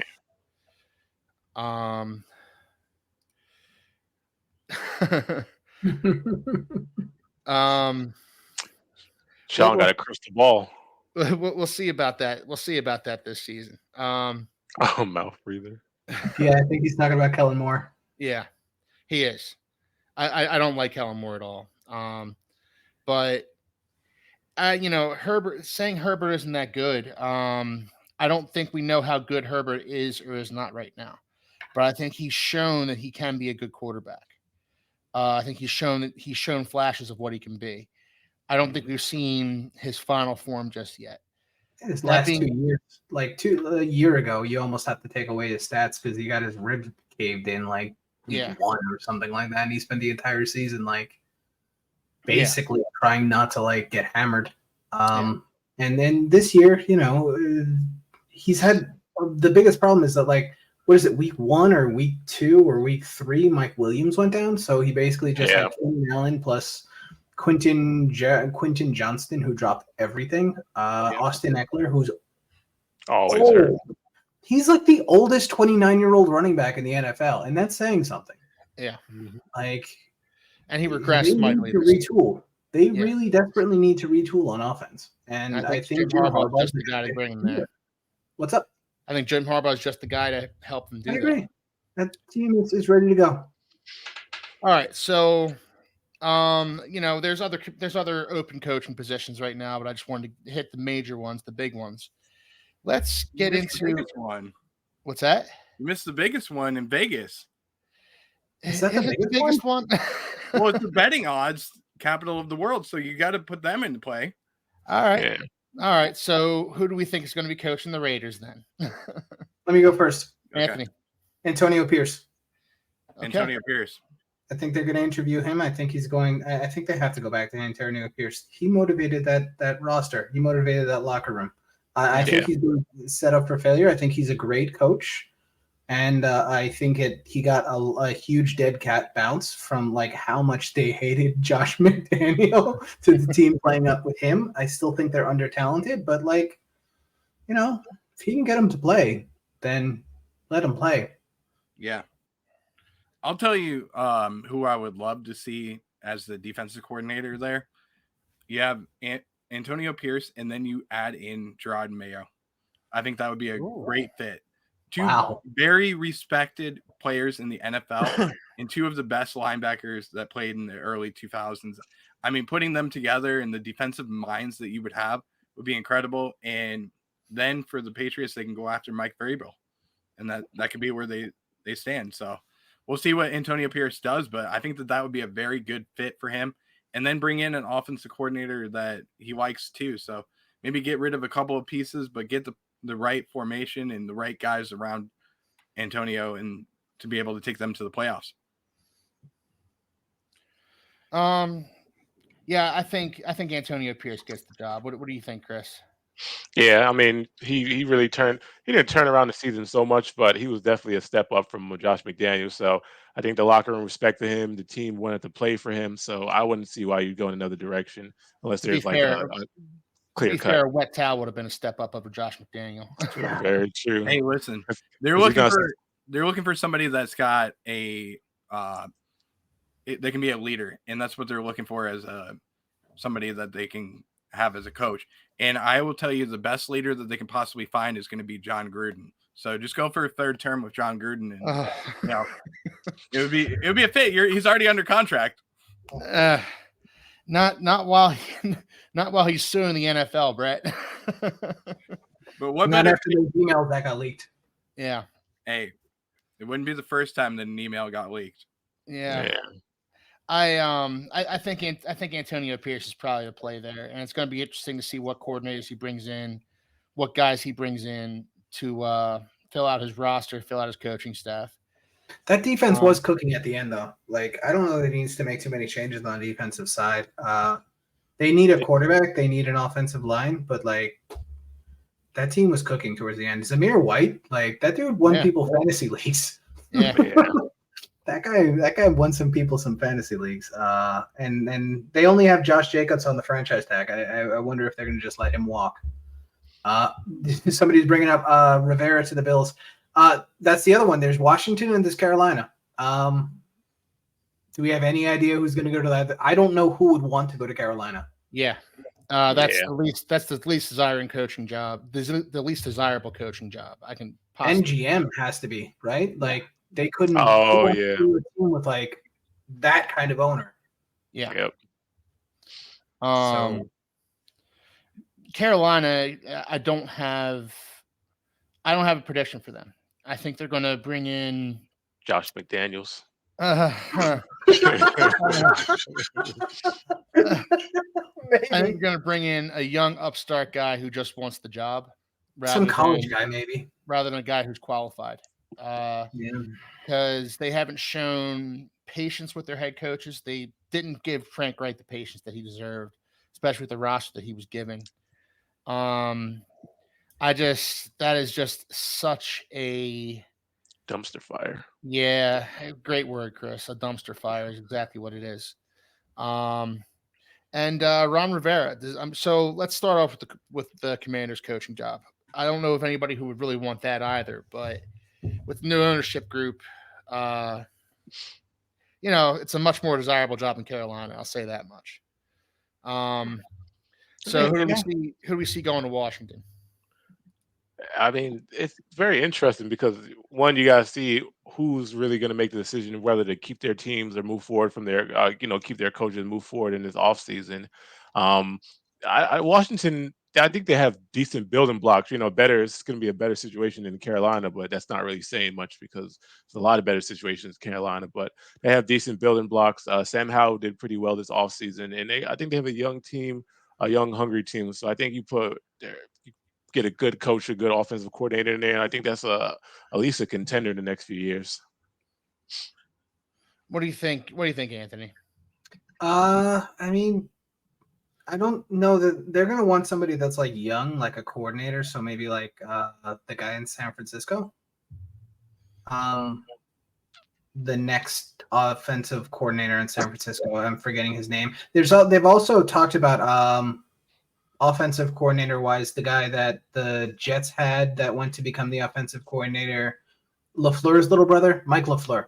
Sean got a crystal ball. We'll see about that. We'll see about that this season. Oh, mouth breather. Yeah, I think he's talking about Kellen Moore. Yeah, he is. I don't like Kellen Moore at all. But Herbert isn't that good. I don't think we know how good Herbert is or is not right now, but I think he's shown that he can be a good quarterback. I think he's shown flashes of what he can be. I don't think we've seen his final form just yet. His last 2 years, like a year ago, you almost have to take away his stats because he got his ribs caved in like week 1 or something like that, and he spent the entire season like basically trying not to like get hammered. And then this year, he's had the biggest problem is that like, what is it, week 1 or week 2 or week 3, Mike Williams went down, so he basically just had Keenan Allen plus Quentin Johnston, who dropped everything. Austin Eckler, who's always hurt. He's like the oldest 29-year-old running back in the NFL, and that's saying something. Yeah, like, and he regressed mightily. To retool. They really desperately need to retool on offense, and I think Jim Harbaugh is just the guy to bring him there. What's up? I think Jim Harbaugh is just the guy to help them do that. I agree. That team is ready to go. All right, so there's other open coaching positions right now, but I just wanted to hit the major ones, the big ones. Let's get into the biggest one. What's that? You missed the biggest one in Vegas. Is that the biggest one? Well, it's the betting odds capital of the world, so you got to put them into play. All right. All right. So who do we think is going to be coaching the Raiders then? Let me go first. Anthony. Okay. Antonio Pierce. Okay. Antonio Pierce. I think they're going to interview him. I think I think they have to go back to Antonio Pierce. He motivated that roster. He motivated that locker room. I think he's been set up for failure. I think he's a great coach. And I think he got a huge dead cat bounce from like how much they hated Josh McDaniel to the team playing up with him. I still think they're under talented, but like, if he can get them to play, then let them play. Yeah. I'll tell you who I would love to see as the defensive coordinator there. You have Antonio Pierce, and then you add in Gerard Mayo. I think that would be a great fit. Two very respected players in the NFL and two of the best linebackers that played in the early 2000s. I mean, putting them together and the defensive minds that you would have would be incredible. And then for the Patriots, they can go after Mike Vrabel, and that could be where they stand. So we'll see what Antonio Pierce does, but I think that would be a very good fit for him. And then bring in an offensive coordinator that he likes too. So maybe get rid of a couple of pieces, but get the right formation and the right guys around Antonio and to be able to take them to the playoffs. Yeah, I think Antonio Pierce gets the job. What do you think, Chris? Yeah, I mean, he really he didn't turn around the season so much, but he was definitely a step up from Josh McDaniels. So I think the locker room respected him. The team wanted to play for him. So I wouldn't see why you'd go in another direction unless there's like a clear cut. Fair, a wet towel would have been a step up over Josh McDaniel. Very true. Hey, listen, they're looking for somebody that's got they can be a leader, and that's what they're looking for as somebody that they can have as a coach. And I will tell you, the best leader that they can possibly find is going to be John Gruden. So just go for a third term with John Gruden, and it would be a fit. He's already under contract. Not while he's suing the NFL, Brett. But what not after those emails that got leaked? Yeah. Hey, it wouldn't be the first time that an email got leaked. Yeah. I think Antonio Pierce is probably the play there, and it's going to be interesting to see what coordinators he brings in, what guys he brings in to fill out his roster, fill out his coaching staff. That defense was cooking at the end, though. Like, I don't know that he needs to make too many changes on the defensive side. They need a quarterback, they need an offensive line, but like that team was cooking towards the end. Zamir White, like that dude won people fantasy leagues. Yeah. That guy won some people some fantasy leagues. And they only have Josh Jacobs on the franchise tag. I wonder if they're going to just let him walk. Somebody's bringing up Rivera to the Bills. That's the other one. There's Washington and there's Carolina. Do we have any idea who's going to go to that? I don't know who would want to go to Carolina. Yeah. That's the least desiring coaching job. The least desirable coaching job I can possibly. NGM has to be, right? Like they couldn't do a team with like that kind of owner. Yeah. Yep. So Carolina, I don't have a prediction for them. I think they're going to bring in Josh McDaniels. I think they're going to bring in a young upstart guy who just wants the job. Some college guy, maybe. Rather than a guy who's qualified. Because they haven't shown patience with their head coaches. They didn't give Frank Wright the patience that he deserved, especially with the roster that he was given. That is just such a dumpster fire. Yeah, great word, Chris. A dumpster fire is exactly what it is. And Ron Rivera. So let's start off with the Commanders' coaching job. I don't know if anybody who would really want that either, but with the new ownership group, it's a much more desirable job in Carolina. I'll say that much. So who do we see going to Washington? I mean, it's very interesting because one, you got to see who's really going to make the decision whether to keep their teams or move forward from their, keep their coaches and move forward in this offseason. Washington, I think they have decent building blocks. It's going to be a better situation in Carolina, but that's not really saying much because there's a lot of better situations in Carolina. But they have decent building blocks. Sam Howell did pretty well this offseason, and I think they have a young team, a young, hungry team. So I think you get a good coach, a good offensive coordinator in there, and I think that's at least a contender in the next few years. What do you think? What do you think, Anthony? I mean, I don't know that they're going to want somebody that's like young, like a coordinator. So maybe like the guy in San Francisco. The next offensive coordinator in San Francisco, I'm forgetting his name. They've also talked about offensive coordinator wise, the guy that the Jets had that went to become the offensive coordinator, LaFleur's little brother, Mike LaFleur.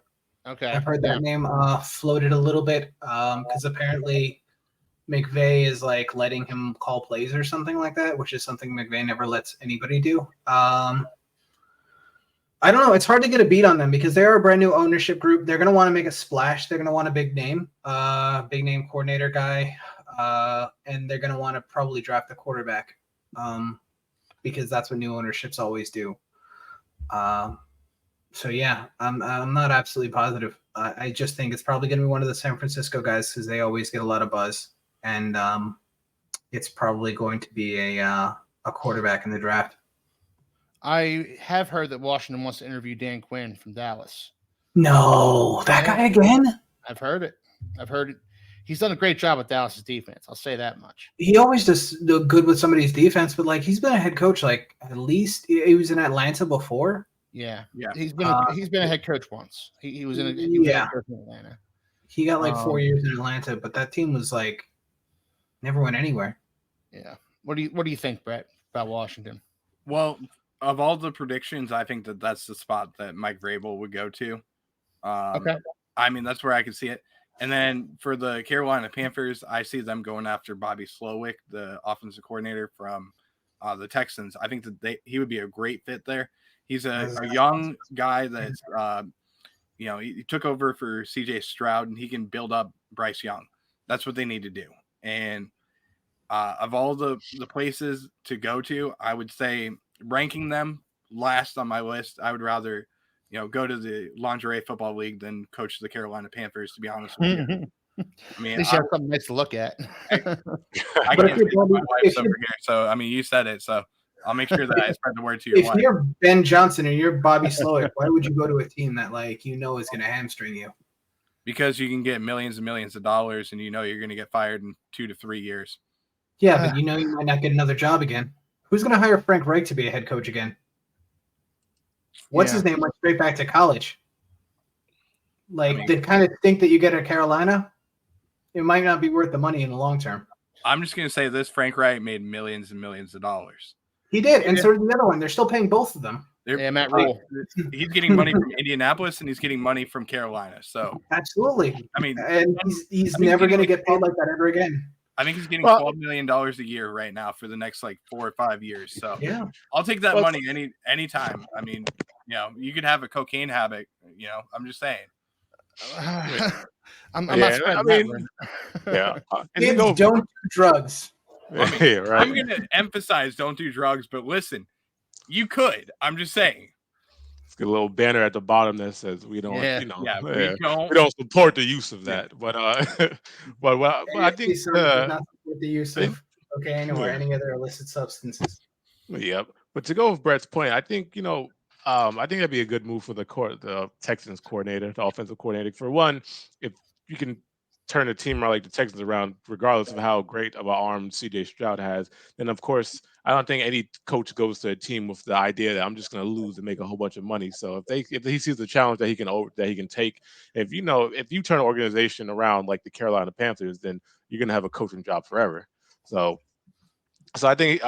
Okay. I've heard that name floated a little bit because apparently McVay is like letting him call plays or something like that, which is something McVay never lets anybody do. I don't know. It's hard to get a beat on them because they're a brand new ownership group. They're going to want to make a splash. They're going to want a big name coordinator guy, and they're going to want to probably draft a quarterback, because that's what new ownerships always do. So yeah, I'm not absolutely positive. I just think it's probably going to be one of the San Francisco guys because they always get a lot of buzz, and it's probably going to be a quarterback in the draft. I have heard that Washington wants to interview Dan Quinn from Dallas. No, that guy again? I've heard it. He's done a great job with Dallas's defense. I'll say that much. He always does good with somebody's defense, but like he's been a head coach like at least he was in Atlanta before. Yeah. Yeah. He's been a head coach once. He was a head coach in Atlanta. He got like 4 years in Atlanta, but that team was like never went anywhere. Yeah. What do you think, Brett, about Washington? Well, of all the predictions, I think that's the spot that Mike Vrabel would go to. Okay. I mean, that's where I can see it. And then for the Carolina Panthers, I see them going after Bobby Slowick, the offensive coordinator from the Texans. I think that he would be a great fit there. He's a young guy that's, he took over for CJ Stroud, and he can build up Bryce Young. That's what they need to do. And of all the places to go to, I would say ranking them last on my list, I would rather, go to the Lingerie Football League than coach the Carolina Panthers, to be honest with you. I mean, at least you have something nice to look at. I can't see my wife's over here, so I mean, you said it, so I'll make sure that I spread the word to your wife. If you're Ben Johnson or you're Bobby Slowick, why would you go to a team that is going to hamstring you? Because you can get millions and millions of dollars, and you're going to get fired in 2 to 3 years. Yeah, but you might not get another job again. Who's going to hire Frank Reich to be a head coach again? What's his name? Went straight back to college. The kind of stink that you get at Carolina, it might not be worth the money in the long term. I'm just going to say this: Frank Reich made millions and millions of dollars. He did, and so did the other one. They're still paying both of them. Matt Rule. He's getting money from Indianapolis, and he's getting money from Carolina. So absolutely. I mean, and he's never going to get paid like that ever again. I think he's getting $12 million a year right now for the next 4 or 5 years. So yeah, I'll take that money anytime. I mean, you could have a cocaine habit. I'm just saying. I'm not spreading Kids don't do drugs. I mean, right. I'm going to emphasize don't do drugs, but listen, you could. I'm just saying. Let's get a little banner at the bottom that says we don't, we don't support the use of that. But I think not support the use of cocaine or any other illicit substances. Yep. But to go with Brett's point, I think I think that'd be a good move for the Texans coordinator, the offensive coordinator. For one, if you can turn the team around like the Texans around, regardless of how great of an arm CJ Stroud has, then of course I don't think any coach goes to a team with the idea that I'm just going to lose and make a whole bunch of money. So if he sees the challenge that he can take, if you turn an organization around like the Carolina Panthers, then you're going to have a coaching job forever. So I think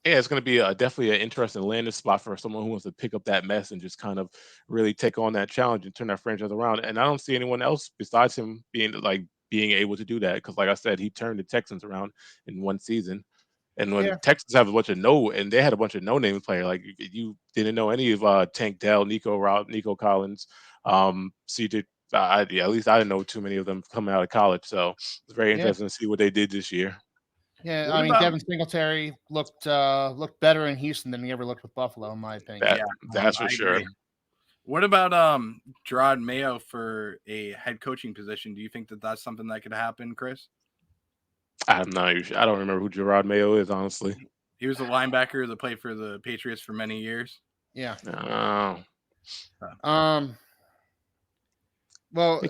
it's going to be definitely an interesting landing spot for someone who wants to pick up that mess and just kind of really take on that challenge and turn that franchise around. And I don't see anyone else besides him being able to do that, because like I said, he turned the Texans around in one season. And when the Texans have a bunch of they had a bunch of no-name players. Like you didn't know any of Tank Dell, Nico Collins, CJ. At least I didn't know too many of them coming out of college. So it's very interesting to see what they did this year. Yeah, I mean, Devin Singletary looked better in Houston than he ever looked with Buffalo, in my opinion. That's for sure. What about Gerard Mayo for a head coaching position? Do you think that that's something that could happen, Chris? I'm not sure. I don't remember who Gerard Mayo is, honestly. He was a linebacker that played for the Patriots for many years. Yeah. Oh. Well,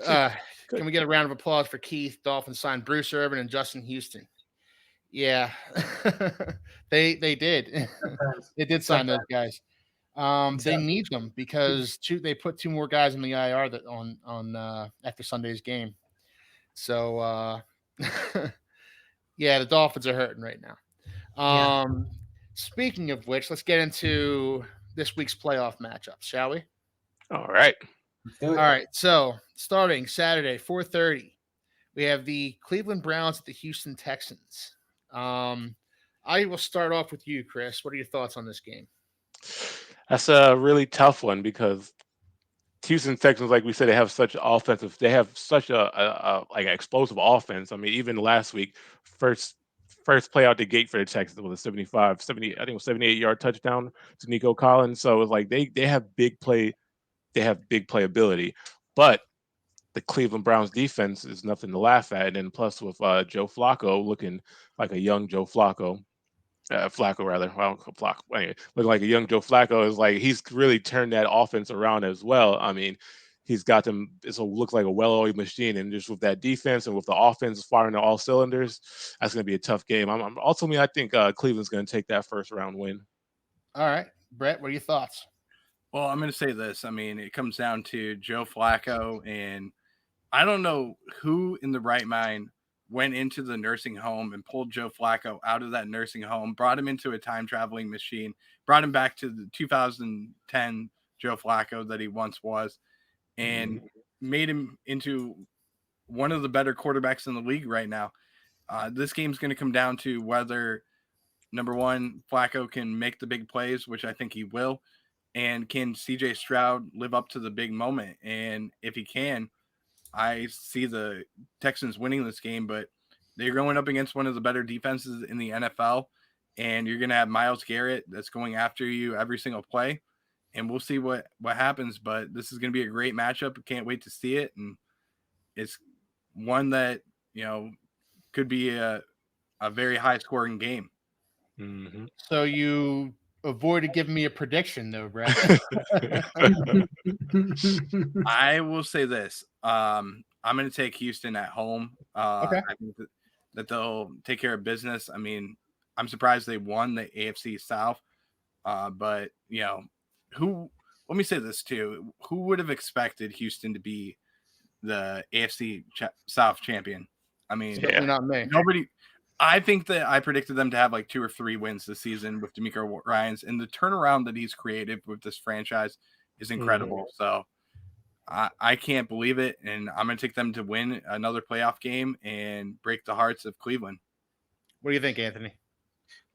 can we get a round of applause for Keith? Dolphins signed Bruce Irvin and Justin Houston. Yeah, they did. They did sign those guys. They need them because they put 2 more guys in the IR that on after Sunday's game. So the Dolphins are hurting right now. Speaking of which, let's get into this week's playoff matchups, shall we? All right. All right. So starting Saturday, 4:30, we have the Cleveland Browns at the Houston Texans. I will start off with you, Chris. What are your thoughts on this game? That's a really tough one because Houston Texans, like we said, they have such a like an explosive offense. I mean, even last week, first first play out the gate for the Texans was a 70, I think it was 78-yard touchdown to Nico Collins. So it's like they have big playability. But the Cleveland Browns defense is nothing to laugh at. And then plus with Joe Flacco looking like a young Joe Flacco, Flacco rather. Well, Flacco. Anyway, looking like a young Joe Flacco is like he's really turned that offense around as well. I mean, he's got them. It looks like a well-oiled machine, and just with that defense and with the offense firing on all cylinders, that's going to be a tough game. Ultimately, I think Cleveland's going to take that first round win. All right, Brett, what are your thoughts? Well, I'm going to say this. I mean, it comes down to Joe Flacco, and I don't know who in the right mind went into the nursing home and pulled Joe Flacco out of that nursing home, brought him into a time traveling machine, brought him back to the 2010 Joe Flacco that he once was, and made him into one of the better quarterbacks in the league right now. This game's going to come down to whether, number one, Flacco can make the big plays, which I think he will, and can CJ Stroud live up to the big moment? And if he can, I see the Texans winning this game, but they're going up against one of the better defenses in the NFL, and you're going to have Myles Garrett that's going after you every single play, and we'll see what happens. But this is going to be a great matchup. Can't wait to see it, and it's one that could be a very high scoring game. Mm-hmm. So you avoided giving me a prediction, though, Brett. I will say this. I'm going to take Houston at home. Okay. I think that they'll take care of business. I mean, I'm surprised they won the AFC South. But, let me say this too. Who would have expected Houston to be the AFC South champion? I mean, Certainly not me. nobody. I think that I predicted them to have like 2 or 3 wins this season with DeMeco Ryans, and the turnaround that he's created with this franchise is incredible. So I can't believe it, and I'm going to take them to win another playoff game and break the hearts of Cleveland. What do you think, Anthony?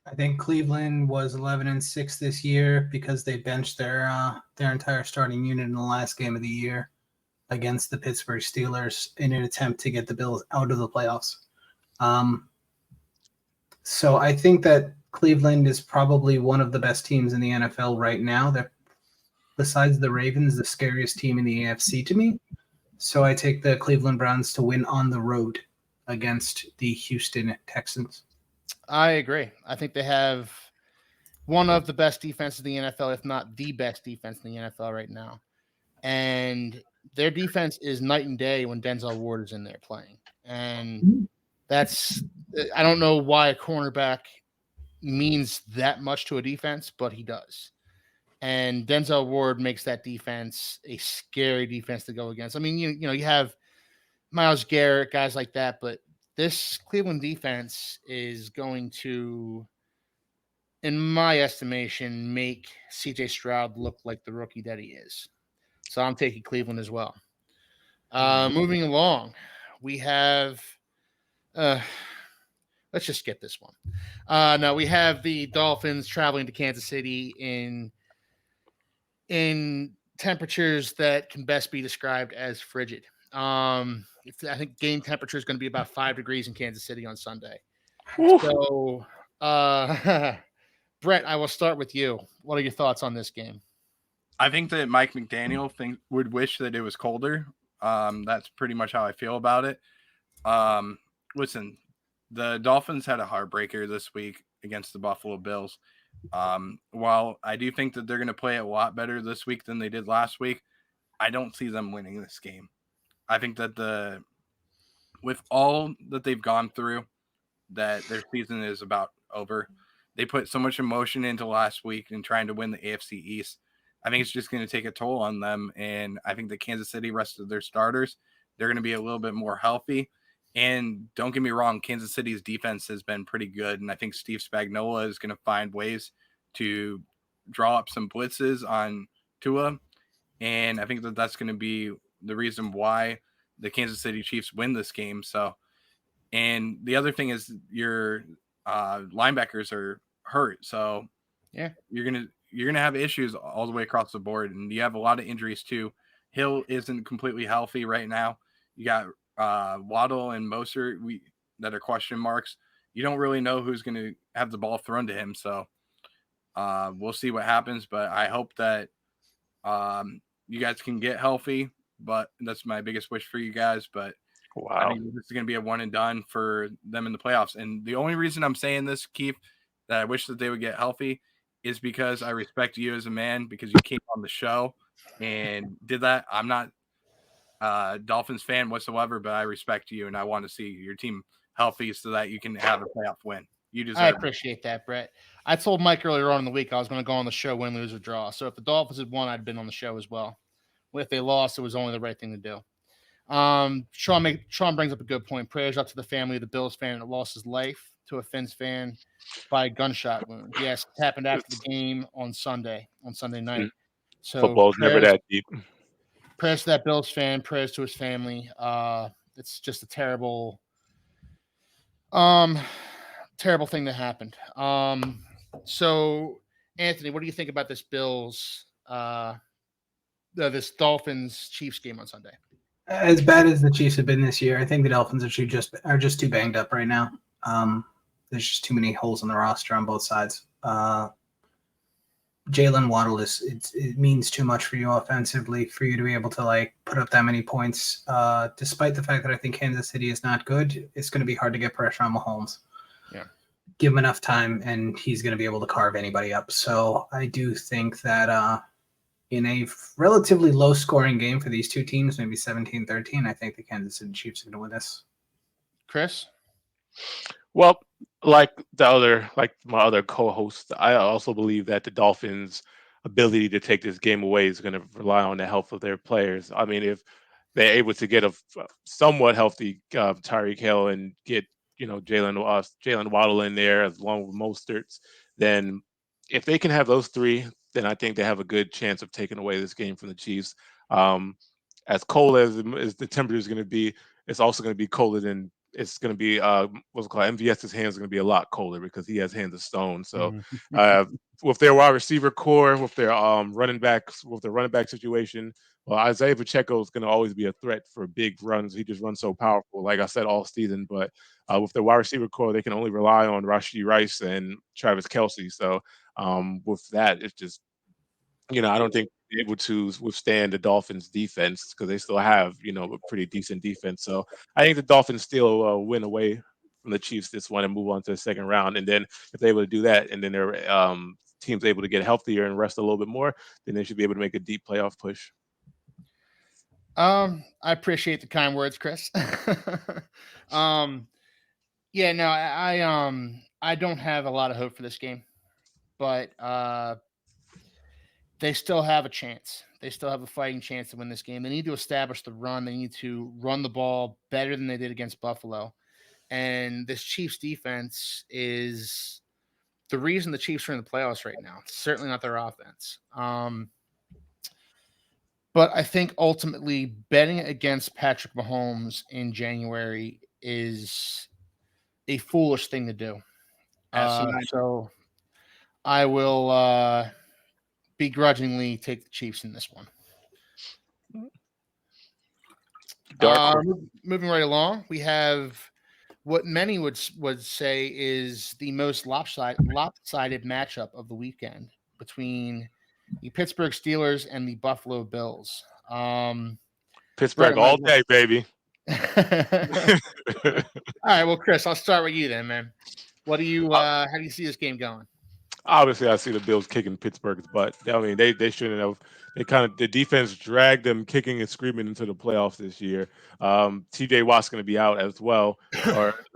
I think Cleveland was 11-6 this year because they benched their entire starting unit in the last game of the year against the Pittsburgh Steelers in an attempt to get the Bills out of the playoffs. So I think that Cleveland is probably one of the best teams in the NFL right now. They're, besides the Ravens, the scariest team in the AFC to me. So I take the Cleveland Browns to win on the road against the Houston Texans. I agree. I think they have one of the best defenses in the NFL, if not the best defense in the NFL right now. And their defense is night and day when Denzel Ward is in there playing. And I don't know why a cornerback means that much to a defense, but he does. And Denzel Ward makes that defense a scary defense to go against. I mean, you have Myles Garrett, guys like that, but this Cleveland defense is going to, in my estimation, make CJ Stroud look like the rookie that he is. So I'm taking Cleveland as well. Moving along, we have let's just skip this one. No, we have the Dolphins traveling to Kansas City in temperatures that can best be described as frigid. I think game temperature is going to be about 5 degrees in Kansas City on Sunday. So, Brett, I will start with you. What are your thoughts on this game? I think that Mike McDaniel would wish that it was colder. That's pretty much how I feel about it. Listen, the Dolphins had a heartbreaker this week against the Buffalo Bills. While I do think that they're going to play a lot better this week than they did last week, I don't see them winning this game. I think that with all that they've gone through, that their season is about over. They put so much emotion into last week and trying to win the AFC East. I think it's just going to take a toll on them. And I think the Kansas City rest of their starters, they're going to be a little bit more healthy. And don't get me wrong, Kansas City's defense has been pretty good. And I think Steve Spagnuolo is going to find ways to draw up some blitzes on Tua. And I think that that's going to be the reason why the Kansas City Chiefs win this game. So, and the other thing is your linebackers are hurt. So yeah, you're going to you're gonna have issues all the way across the board, and you have a lot of injuries too. Hill isn't completely healthy right now. You got Waddle and Moser that are question marks. You don't really know who's going to have the ball thrown to him. So we'll see what happens. But I hope that you guys can get healthy. But that's my biggest wish for you guys. But I think this is going to be a one and done for them in the playoffs. And the only reason I'm saying this, Keith, that I wish that they would get healthy is because I respect you as a man, because you came on the show and did that. I'm not Dolphins fan whatsoever, but I respect you and I want to see your team healthy so that you can have a playoff win. You deserve I appreciate that, Brett. I told Mike earlier on in the week I was going to go on the show, win, lose, or draw. So if the Dolphins had won, I'd been on the show as well. If they lost, it was only the right thing to do. Sean brings up a good point. Prayers up to the family of the Bills fan that lost his life to a Fins fan by a gunshot wound. Yes, it happened after the game on Sunday night. So football's never that deep. Prayers to that Bills fan. Prayers to his family. It's just a terrible thing that happened. So Anthony, what do you think about this Bills, this Dolphins Chiefs game on Sunday? As bad as the Chiefs have been this year, I think the Dolphins are just too banged up right now. There's just too many holes in the roster on both sides. Jalen Waddle it means too much for you offensively for you to be able to like put up that many points. Despite the fact that I think Kansas City is not good, it's going to be hard to get pressure on Mahomes. Yeah, give him enough time, and he's going to be able to carve anybody up. So I do think that in a relatively low-scoring game for these two teams, maybe 17-13, I think the Kansas City Chiefs are going to win this. Chris? Well, like my other co-host, I also believe that the Dolphins' ability to take this game away is going to rely on the health of their players. I mean, if they're able to get a somewhat healthy Tyreek Hill and get Jalen Waddle in there along with Mostert, then if they can have those three, then I think they have a good chance of taking away this game from the Chiefs. As cold as the temperature is going to be, it's also going to be colder than it's going to be. What's it called? MVS's hands are going to be a lot colder because he has hands of stone. So with their wide receiver core, with their running back situation, well, Isaiah Pacheco is going to always be a threat for big runs. He just runs so powerful, like I said, all season. But with their wide receiver core, they can only rely on Rashee Rice and Travis Kelce. So with that, it's just, I don't think they're able to withstand the Dolphins' defense because they still have, a pretty decent defense. So I think the Dolphins still win away from the Chiefs this one and move on to the second round. And then if they're able to do that, and then their team's able to get healthier and rest a little bit more, then they should be able to make a deep playoff push. I appreciate the kind words, Chris. Yeah, no, I don't have a lot of hope for this game, but they still have a chance. They still have a fighting chance to win this game. They need to establish the run. They need to run the ball better than they did against Buffalo. And this Chiefs defense is the reason the Chiefs are in the playoffs right now. It's certainly not their offense. But I think ultimately betting against Patrick Mahomes in January is a foolish thing to do. So I will begrudgingly take the Chiefs in this one. Moving right along, we have what many would say is the most lopsided matchup of the weekend between the Pittsburgh Steelers and the Buffalo Bills. Pittsburgh all day, baby. All right, well, Chris, I'll start with you then, man. What do you how do you see this game going? Obviously, I see the Bills kicking Pittsburgh's butt. I mean, they shouldn't have. The defense dragged them kicking and screaming into the playoffs this year. TJ Watt's going to be out as well,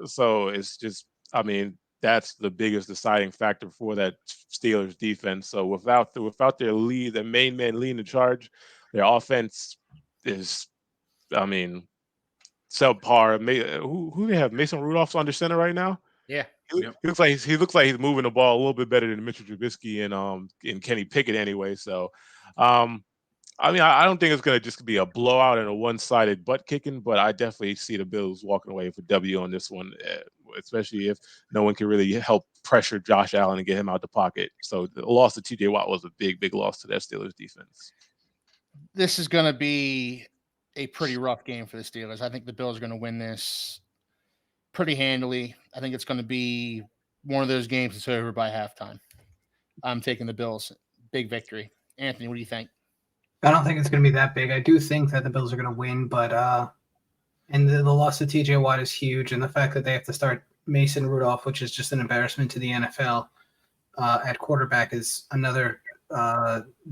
so it's just. I mean, that's the biggest deciding factor for that Steelers defense. So without their lead, the main man leading the charge, their offense is, I mean, subpar. Who do they have? Mason Rudolph's under center right now. Yeah. He looks like he's moving the ball a little bit better than Mitchell Trubisky and Kenny Pickett anyway. So, I mean, I don't think it's going to just be a blowout and a one-sided butt kicking, but I definitely see the Bills walking away with a W on this one especially if no one can really help pressure Josh Allen and get him out the pocket. So the loss to TJ Watt was a big loss to that Steelers defense. This is going to be a pretty rough game for the Steelers. I think the Bills are going to win this pretty handily. I think it's going to be one of those games that's over by halftime. I'm taking the Bills. Big victory. Anthony, what do you think? I don't think it's going to be that big. I do think that the Bills are going to win, but and the loss to TJ Watt is huge, and the fact that they have to start Mason Rudolph, which is just an embarrassment to the NFL, at quarterback is another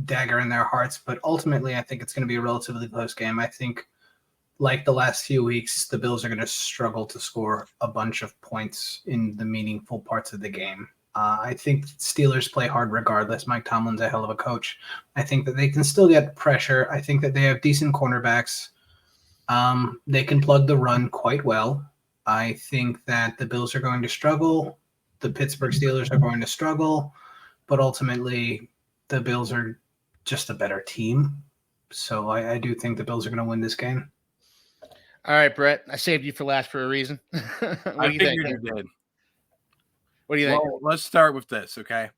dagger in their hearts. But ultimately, I think it's going to be a relatively close game. I think, like the last few weeks, the Bills are going to struggle to score a bunch of points in the meaningful parts of the game. I think Steelers play hard regardless. Mike Tomlin's a hell of a coach. I think that they can still get pressure. I think that they have decent cornerbacks. They can plug the run quite well. I think that the Bills are going to struggle. The Pittsburgh Steelers are going to struggle. But ultimately, the Bills are just a better team. So I do think the Bills are going to win this game. All right, Brett. I saved you for last for a reason. I figured you did. What do you think? Well, let's start with this, okay?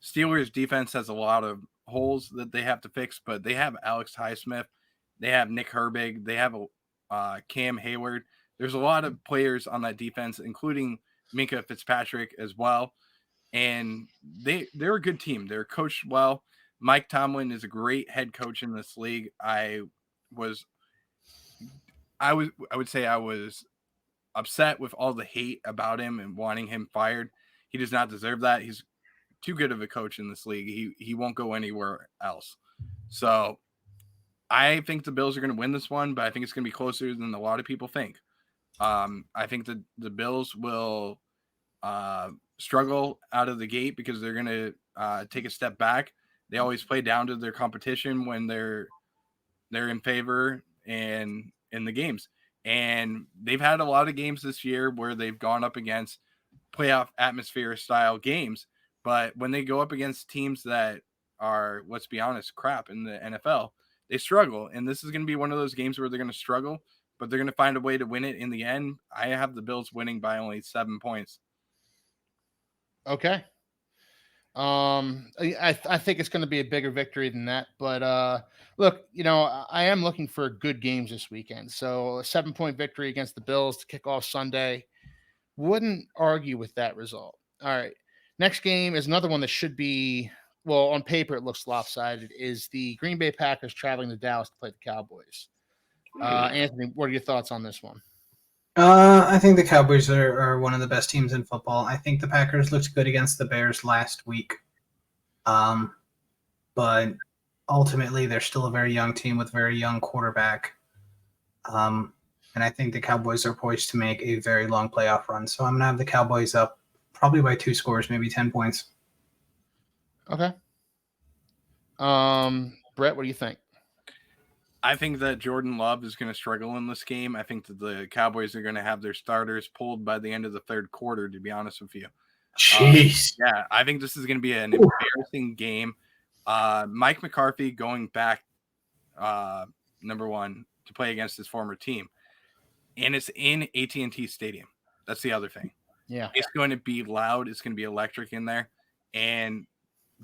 Steelers defense has a lot of holes that they have to fix, but they have Alex Highsmith, they have Nick Herbig, they have Cam Hayward. There's a lot of players on that defense, including Minka Fitzpatrick as well. And they're a good team. They're coached well. Mike Tomlin is a great head coach in this league. I would say I was upset with all the hate about him and wanting him fired. He does not deserve that. He's too good of a coach in this league. He won't go anywhere else. So I think the Bills are going to win this one, but I think it's going to be closer than a lot of people think. I think that the Bills will struggle out of the gate because they're going to take a step back. They always play down to their competition when they're in favor and in the games. And they've had a lot of games this year where they've gone up against playoff atmosphere style games. But when they go up against teams that are, let's be honest, crap in the NFL, they struggle. And this is going to be one of those games where they're going to struggle, but they're going to find a way to win it in the end. I have the Bills winning by only 7 points. Okay. I think it's going to be a bigger victory than that. But look, I am looking for good games this weekend. So a 7-point victory against the Bills to kick off Sunday. Wouldn't argue with that result. All right. Next game is another one that should be, well, on paper it looks lopsided, is the Green Bay Packers traveling to Dallas to play the Cowboys. Anthony, what are your thoughts on this one? I think the Cowboys are one of the best teams in football. I think the Packers looked good against the Bears last week. But ultimately, they're still a very young team with a very young quarterback. And I think the Cowboys are poised to make a very long playoff run. So I'm going to have the Cowboys up probably by 2 scores, maybe 10 points. Okay. Brett, what do you think? I think that Jordan Love is going to struggle in this game. I think that the Cowboys are going to have their starters pulled by the end of the third quarter, to be honest with you. Jeez. Yeah, I think this is going to be an embarrassing game. Mike McCarthy going back, number one, to play against his former team. And it's in AT&T Stadium. That's the other thing. Yeah. It's going to be loud. It's going to be electric in there. And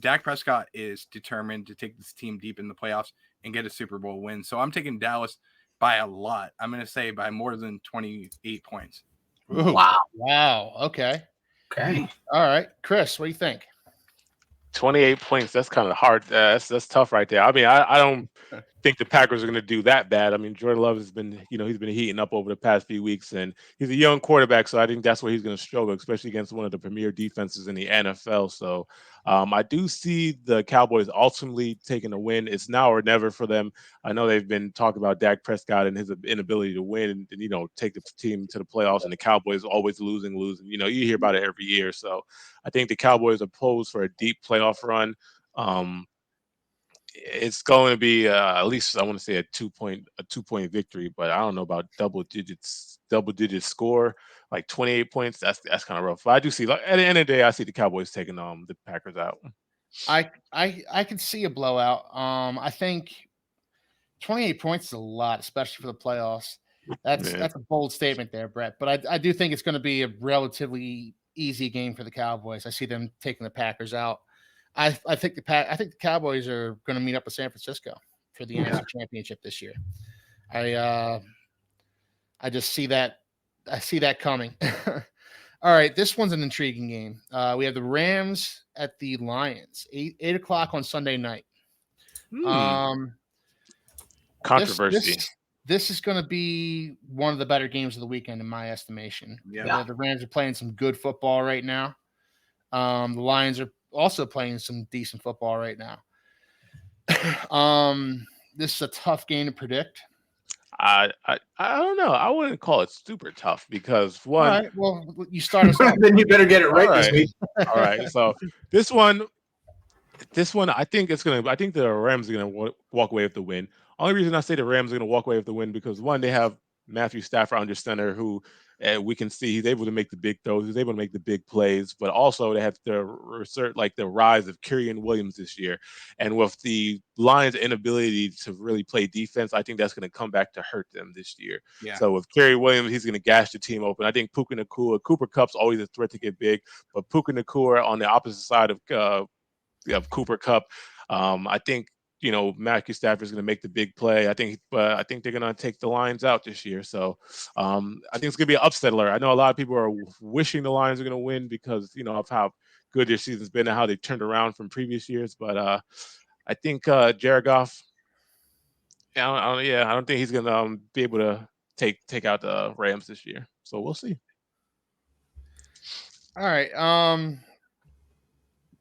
Dak Prescott is determined to take this team deep in the playoffs and get a Super Bowl win. So I'm taking Dallas by a lot. I'm going to say by more than 28 points. Ooh, wow. Okay. All right. Chris, what do you think? 28 points. That's kind of hard. That's tough right there. I mean, I don't think the Packers are going to do that bad. I mean, Jordan Love has been, he's been heating up over the past few weeks, and he's a young quarterback, so I think that's where he's going to struggle, especially against one of the premier defenses in the NFL. So I do see the Cowboys ultimately taking a win. It's now or never for them. I know they've been talking about Dak Prescott and his inability to win and take the team to the playoffs, and the Cowboys always losing. You hear about it every year. So I think the Cowboys are posed for a deep playoff run. It's going to be at least I want to say a 2-point victory, but I don't know about double digit score like 28 points. That's kind of rough. But I do see, like, at the end of the day, I see the Cowboys taking the Packers out. I can see a blowout. I think 28 points is a lot, especially for the playoffs. That's Man. that's a bold statement there, Brett. But I do think it's going to be a relatively easy game for the Cowboys. I see them taking the Packers out. I think the Cowboys are going to meet up with San Francisco for the NFC Championship this year. I just see that. I see that coming. All right, this one's an intriguing game. We have the Rams at the Lions, 8 o'clock on Sunday night. Controversy. This is going to be one of the better games of the weekend, in my estimation. Yeah. The Rams are playing some good football right now. The Lions are also playing some decent football right now. This is a tough game to predict. I don't know. I wouldn't call it super tough because All one. right, well, you start us off. Then you better get it right this week. All right. So this one, I think the Rams are gonna walk away with the win. Only reason I say the Rams are gonna walk away with the win because one, they have Matthew Stafford under center, who we can see he's able to make the big throws, he's able to make the big plays, but also they have to assert like the rise of Kyren Williams this year. And with the Lions' inability to really play defense, I think that's going to come back to hurt them this year. Yeah. So with Kyren Williams, he's going to gash the team open. I think Puka Nacua, Cooper Kupp's always a threat to get big, but Puka Nacua on the opposite side of Cooper Kupp, I think Matthew Stafford's going to make the big play. I think they're going to take the Lions out this year. So I think it's going to be an upset alert. I know a lot of people are wishing the Lions are going to win because of how good their season's been and how they turned around from previous years. But I think Jared Goff, I don't think he's going to be able to take out the Rams this year. So we'll see. All right,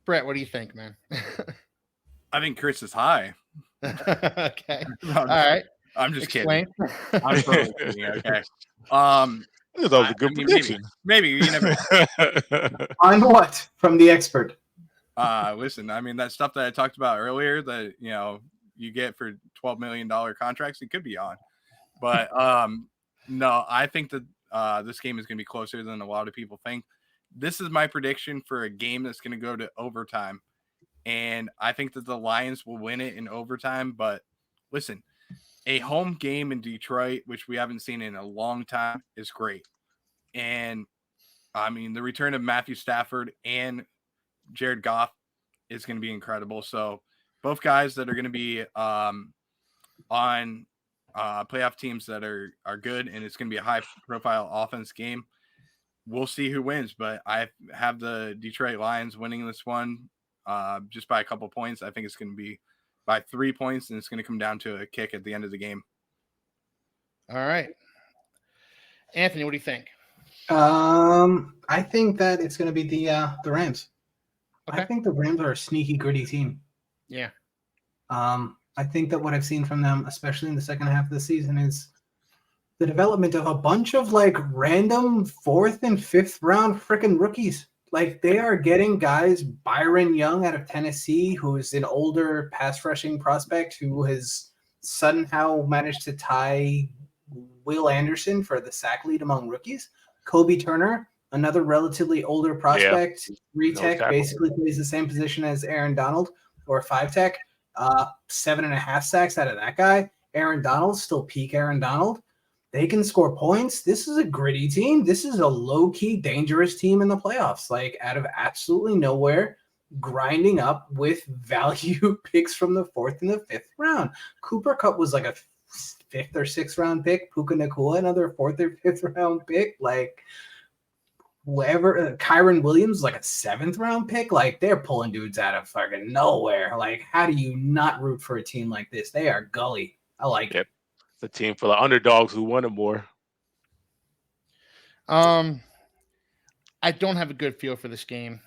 Brett, what do you think, man? I think Chris is high. Okay. All right. I'm just Explain. kidding. I'm totally kidding. Okay. That was a good prediction. Maybe you never. On what? From the expert. Listen, I mean that stuff that I talked about earlier that you get for $12 million contracts, it could be on. But no, I think that this game is going to be closer than a lot of people think. This is my prediction for a game that's going to go to overtime. And I think that the Lions will win it in overtime. But listen, a home game in Detroit, which we haven't seen in a long time, is great. And I mean, the return of Matthew Stafford and Jared Goff is going to be incredible. So both guys that are going to be on playoff teams that are good, and it's going to be a high-profile offense game. We'll see who wins, but I have the Detroit Lions winning this one. Just by a couple points. I think it's going to be by 3 points, and it's going to come down to a kick at the end of the game. All right. Anthony, what do you think? I think that it's going to be the Rams. Okay. I think the Rams are a sneaky, gritty team. Yeah. I think that what I've seen from them, especially in the second half of the season, is the development of a bunch of like random 4th and 5th round freaking rookies. Like they are getting guys, Byron Young out of Tennessee, who is an older pass rushing prospect who has somehow managed to tie Will Anderson for the sack lead among rookies. Kobe Turner, another relatively older prospect, 3-tech, basically plays the same position as Aaron Donald, or 5-tech. 7.5 sacks out of that guy. Aaron Donald, still peak Aaron Donald. They can score points. This is a gritty team. This is a low-key dangerous team in the playoffs, like out of absolutely nowhere, grinding up with value picks from the 4th and the 5th round. Cooper Kupp was like a 5th or 6th round pick. Puka Nacua, another 4th or 5th round pick. Like whoever, Kyren Williams, like a 7th round pick. Like they're pulling dudes out of fucking nowhere. Like how do you not root for a team like this? They are gully. I like it. It's a team full of underdogs who wanted more. I don't have a good feel for this game.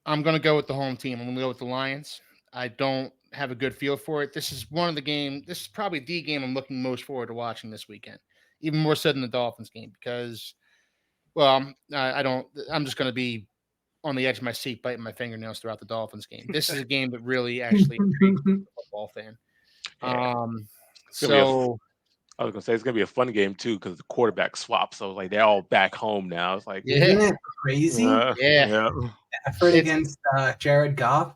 I'm going to go with the home team. I'm going to go with the Lions. I don't have a good feel for it. This is this is probably the game I'm looking most forward to watching this weekend, even more so than the Dolphins game because, well, I'm just going to be on the edge of my seat biting my fingernails throughout the Dolphins game. This is a game that really actually intrigues me as a football fan. Yeah. So I was gonna say it's gonna be a fun game too because the quarterback swap. So like they're all back home now. It's like Isn't it crazy? Yeah. Effort against Jared Goff.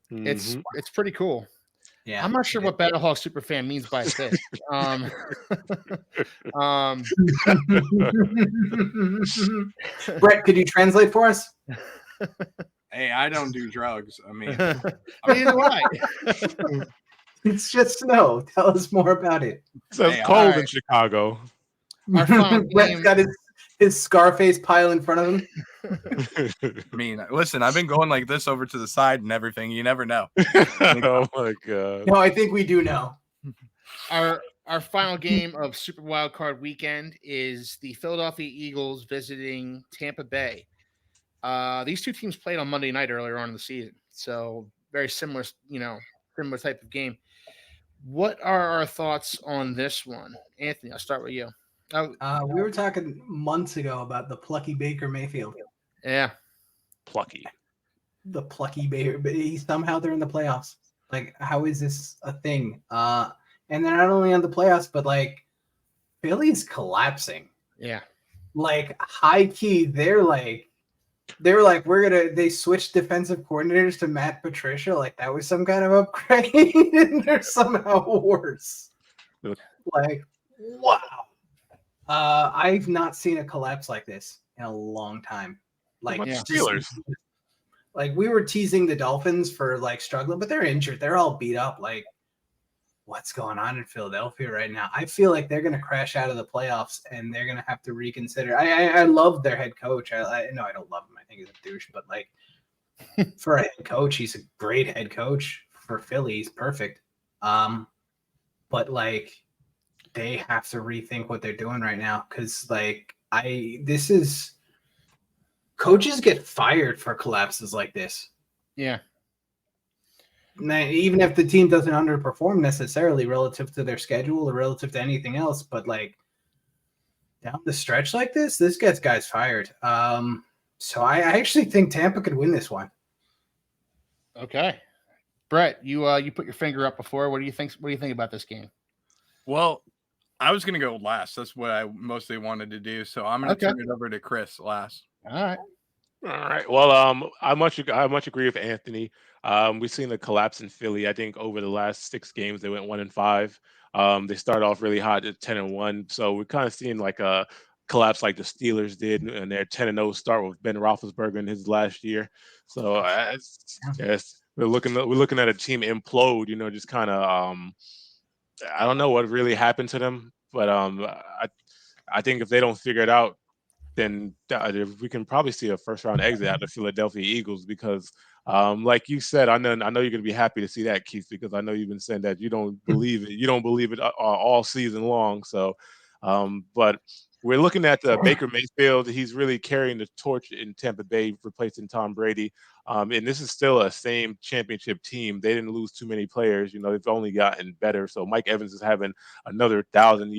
It's pretty cool. Yeah. I'm not sure what Battlehawk Superfan means by this. Brett, could you translate for us? Hey, I don't do drugs. I mean, Neither do I. It's just snow. Tell us more about it. So it's Hey, cold alright. in Chicago. Our final Brett's game. got his Scarface pile in front of him. I mean, listen, I've been going like this over to the side and everything. You never know. Oh my god. No, I think we do know. Our final game of Super Wild Card Weekend is the Philadelphia Eagles visiting Tampa Bay. These two teams played on Monday night earlier on in the season, so very similar, similar type of game. What are our thoughts on this one, Anthony? I'll start with you. We were talking months ago about the plucky Baker Mayfield. Yeah, Plucky. The plucky Baker, but somehow they're in the playoffs. Like, how is this a thing? And they're not only on the playoffs, but like Philly's collapsing. yeah. Like high key, they were like, they switched defensive coordinators to Matt Patricia. Like that was some kind of upgrade, and they're somehow worse. Like, wow. I've not seen a collapse like this in a long time. Like Steelers. Like we were teasing the Dolphins for like struggling, but they're injured. They're all beat up. Like, what's going on in Philadelphia right now? I feel like they're going to crash out of the playoffs and they're going to have to reconsider. I love their head coach. I know I don't love him. I think he's a douche, but like for a head coach, he's a great head coach. For Philly, he's perfect. But like they have to rethink what they're doing right now because like coaches get fired for collapses like this. Yeah. Now, even if the team doesn't underperform necessarily relative to their schedule or relative to anything else, but like down the stretch like this gets guys fired. So I actually think Tampa could win this one. Okay. Brett, you put your finger up before. What do you think about this game? Well, I was going to go last. That's what I mostly wanted to do. So I'm going to turn it over to Chris last. All right. All right. Well, I much agree with Anthony. We've seen the collapse in Philly. I think over the last 6 games they went 1-5. They started off really hot at 10-1. So we're kind of seeing like a collapse like the Steelers did, and their 10-0 start with Ben Roethlisberger in his last year. So yes, we're looking at a team implode. Just kind of I don't know what really happened to them, but I think if they don't figure it out, then we can probably see a first round exit out of the Philadelphia Eagles because, like you said, I know you're going to be happy to see that, Keith, because I know you've been saying that you don't believe it. You don't believe it all season long. So, but we're looking at Baker Mayfield. He's really carrying the torch in Tampa Bay, replacing Tom Brady. And this is still a same championship team. They didn't lose too many players. They've only gotten better. So Mike Evans is having another 1,000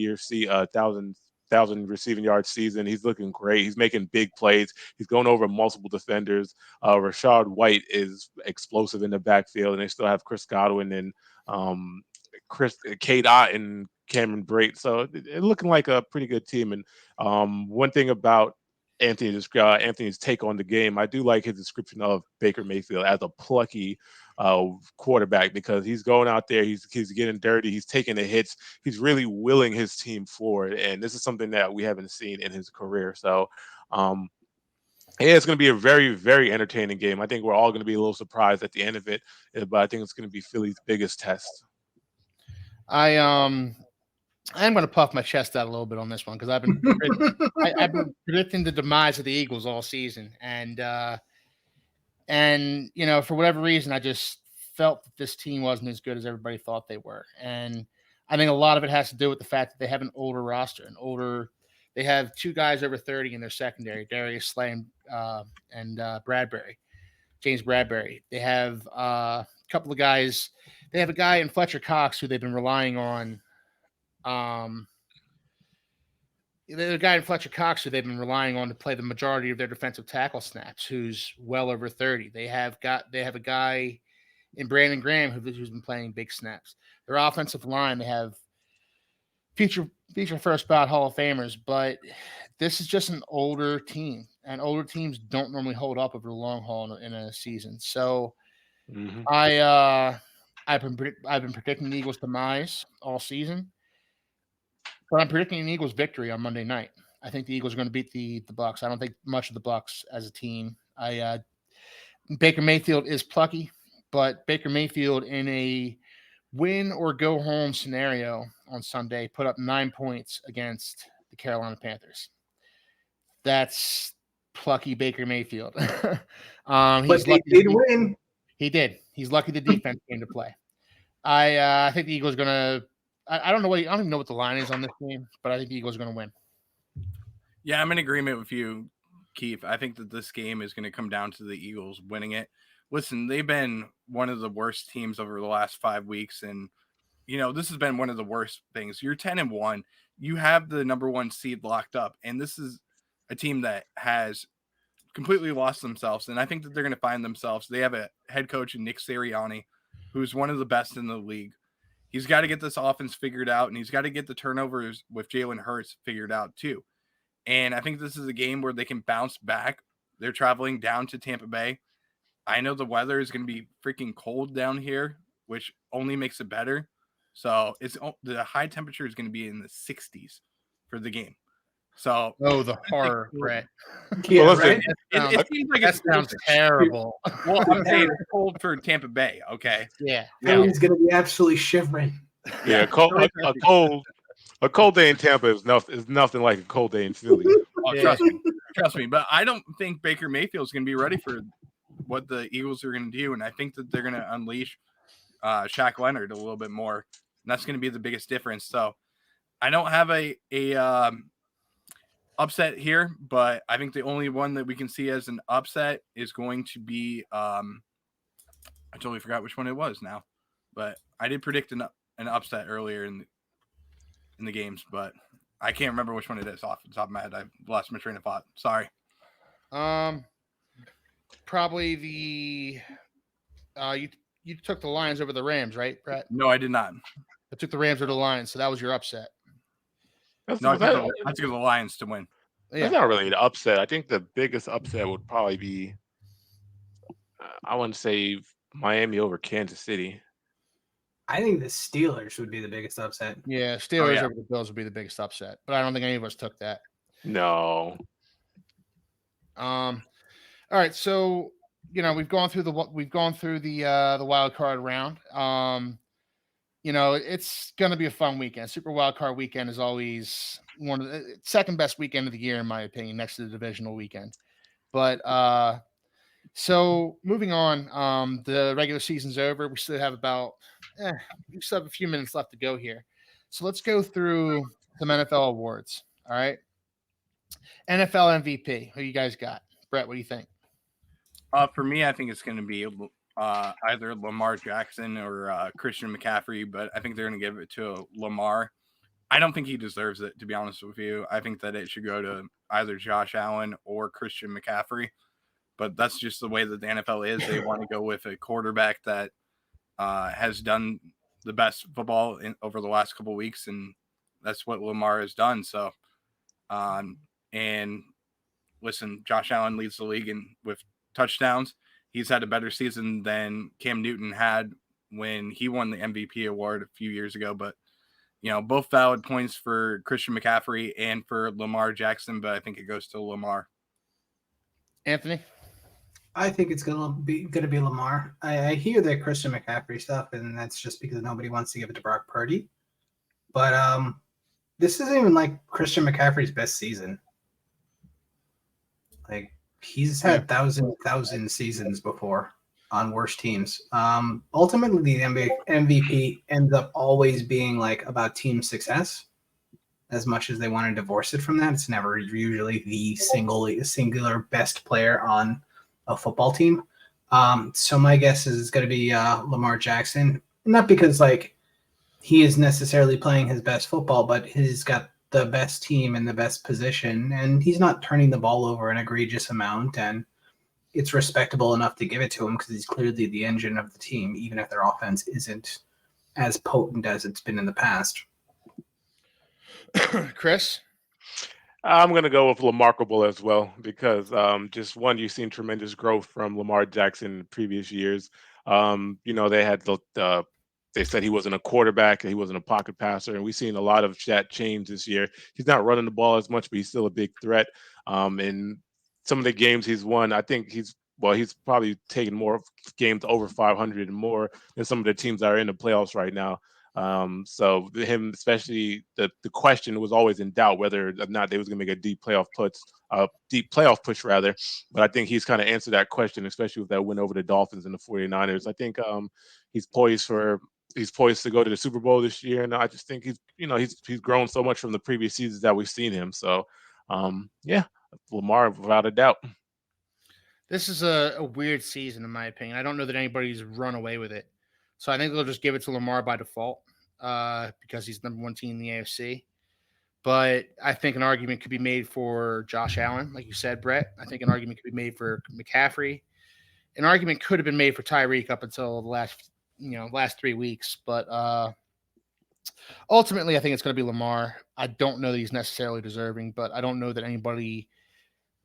receiving yard season. He's looking great. He's making big plays. He's going over multiple defenders. Rashad White is explosive in the backfield, and they still have Chris Godwin and Cade Ott and Cameron Brate. So it's looking like a pretty good team. And one thing about Anthony's take on the game, I do like his description of Baker Mayfield as a plucky quarterback because he's going out there, he's getting dirty, he's taking the hits, he's really willing his team forward, and this is something that we haven't seen in his career. So it's going to be a very, very entertaining game. I think we're all going to be a little surprised at the end of it, but I think it's going to be Philly's biggest test. I am going to puff my chest out a little bit on this one because I've been predicting the demise of the Eagles all season, and for whatever reason, I just felt that this team wasn't as good as everybody thought they were, and I think a lot of it has to do with the fact that they have an older roster, They have 2 guys over 30 in their secondary, Darius Slay and Bradbury, James Bradbury. They have a couple of guys. They have a guy in Fletcher Cox who they've been relying on. The guy in Fletcher Cox who they've been relying on to play the majority of their defensive tackle snaps, who's well over 30. They have a guy in Brandon Graham who's been playing big snaps. Their offensive line, they have future first ballot Hall of Famers, but this is just an older team, and older teams don't normally hold up over the long haul in a season. So I've been predicting the Eagles' demise all season, but I'm predicting an Eagles victory on Monday night. I think the Eagles are going to beat the Bucs. I don't think much of the Bucs as a team. Baker Mayfield is plucky, but Baker Mayfield in a win or go home scenario on Sunday put up 9 points against the Carolina Panthers. That's plucky Baker Mayfield. But He's they lucky did win. He did. He's lucky the defense came to play. I think the Eagles are gonna. I don't know. I don't even know what the line is on this game, but I think the Eagles are gonna win. Yeah, I'm in agreement with you, Keith. I think that this game is going to come down to the Eagles winning it. Listen, they've been one of the worst teams over the last 5 weeks, and this has been one of the worst things. You're 10-1. You have the number 1 seed locked up, and this is a team that has completely lost themselves. And I think that they're going to find themselves. They have a head coach in Nick Sirianni, who's one of the best in the league. He's got to get this offense figured out, and he's got to get the turnovers with Jalen Hurts figured out too. And I think this is a game where they can bounce back. They're traveling down to Tampa Bay. I know the weather is going to be freaking cold down here, which only makes it better. So the high temperature is going to be in the 60s for the game. So the horror, Brett. Yeah, Well, right. it seems like That sounds terrible. Well, I'm saying it's cold for Tampa Bay. Okay. Yeah. Everyone's going to be absolutely shivering. Yeah, a cold day in Tampa is nothing like a cold day in Philly. Oh, Yeah. trust me. But I don't think Baker Mayfield's going to be ready for what the Eagles are going to do, and I think that they're going to unleash Shaq Leonard a little bit more, and that's going to be the biggest difference. So I don't have a upset here, but I think the only one that we can see as an upset is going to be I totally forgot which one it was now, but I did predict an upset earlier in the games, but I can't remember which one it is off the top of my head. I've lost my train of thought. Sorry. Probably the you took the Lions over the Rams, right, Brett? No, I did not. I took the Rams over the Lions, so that was your upset. No, I took the Lions to win. That's not really an upset. I think the biggest upset would probably be, I want to say Miami over Kansas City. I think the Steelers would be the biggest upset. Yeah, Steelers over the Bills would be the biggest upset, but I don't think any of us took that. No. All right, so we've gone through the wild card round. It's going to be a fun weekend. Super wild card weekend is always one of the second best weekend of the year, in my opinion, next to the divisional weekend. But so moving on, the regular season's over. We still have we still have a few minutes left to go here. So let's go through some NFL awards. All right. NFL MVP. Who you guys got? Brett, what do you think? For me, I think it's going to be either Lamar Jackson or Christian McCaffrey, but I think they're going to give it to Lamar. I don't think he deserves it, to be honest with you. I think that it should go to either Josh Allen or Christian McCaffrey, but that's just the way that the NFL is. They want to go with a quarterback that has done the best football over the last couple of weeks, and that's what Lamar has done. So, and listen, Josh Allen leads the league with touchdowns. He's had a better season than Cam Newton had when he won the MVP award a few years ago. But, both valid points for Christian McCaffrey and for Lamar Jackson, but I think it goes to Lamar. Anthony? I think it's gonna be Lamar. I hear the Christian McCaffrey stuff, and that's just because nobody wants to give it to Brock Purdy. But this isn't even like Christian McCaffrey's best season. Like, he's had thousand seasons before on worse teams. Ultimately, the MVP ends up always being like about team success. As much as they want to divorce it from that, it's never usually the singular best player on a football team. So my guess is it's going to be Lamar Jackson. Not because like he is necessarily playing his best football, but he's got the best team in the best position, and he's not turning the ball over an egregious amount, and it's respectable enough to give it to him because he's clearly the engine of the team, even if their offense isn't as potent as it's been in the past. Chris? I'm going to go with Lamarckable as well because just one, you've seen tremendous growth from Lamar Jackson in previous years. They had the they said he wasn't a quarterback, he wasn't a pocket passer, and we've seen a lot of that change this year. He's not running the ball as much, but he's still a big threat. In some of the games he's won, I think he's probably taken more games over 500 and more than some of the teams that are in the playoffs right now. So him, especially the question was always in doubt whether or not they was going to make a deep playoff push rather. But I think he's kind of answered that question, especially with that win over the Dolphins and the 49ers. I think he's poised to go to the Super Bowl this year, and I just think he's grown so much from the previous seasons that we've seen him. So yeah, Lamar without a doubt. This is a weird season, in my opinion. I don't know that anybody's run away with it. So I think they'll just give it to Lamar by default because he's number one team in the AFC. But I think an argument could be made for Josh Allen, like you said, Brett. I think an argument could be made for McCaffrey. An argument could have been made for Tyreek up until the last 3 weeks. But ultimately, I think it's going to be Lamar. I don't know that he's necessarily deserving, but I don't know that anybody,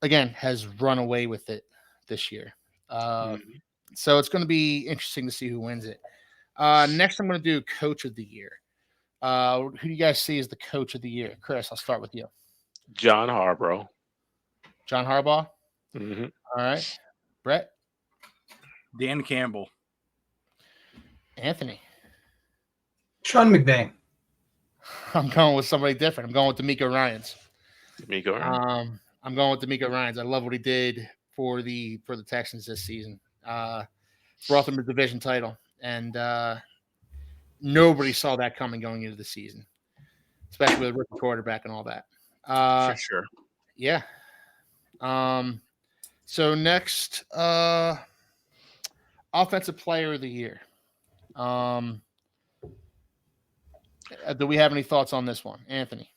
again, has run away with it this year. So it's going to be interesting to see who wins it. Next, I'm going to do Coach of the Year. Who do you guys see as the Coach of the Year? Chris, I'll start with you. John Harbaugh. John Harbaugh? Mm-hmm. All right. Brett? Dan Campbell. Anthony? Sean McVay. I'm going with somebody different. I'm going with D'Amico Ryans. I'm going with D'Amico Ryans. I love what he did for the Texans this season. Brought them a division title, and nobody saw that coming going into the season, especially with a rookie quarterback and all that. For sure. Yeah. So next, Offensive Player of the Year. Do we have any thoughts on this one, Anthony?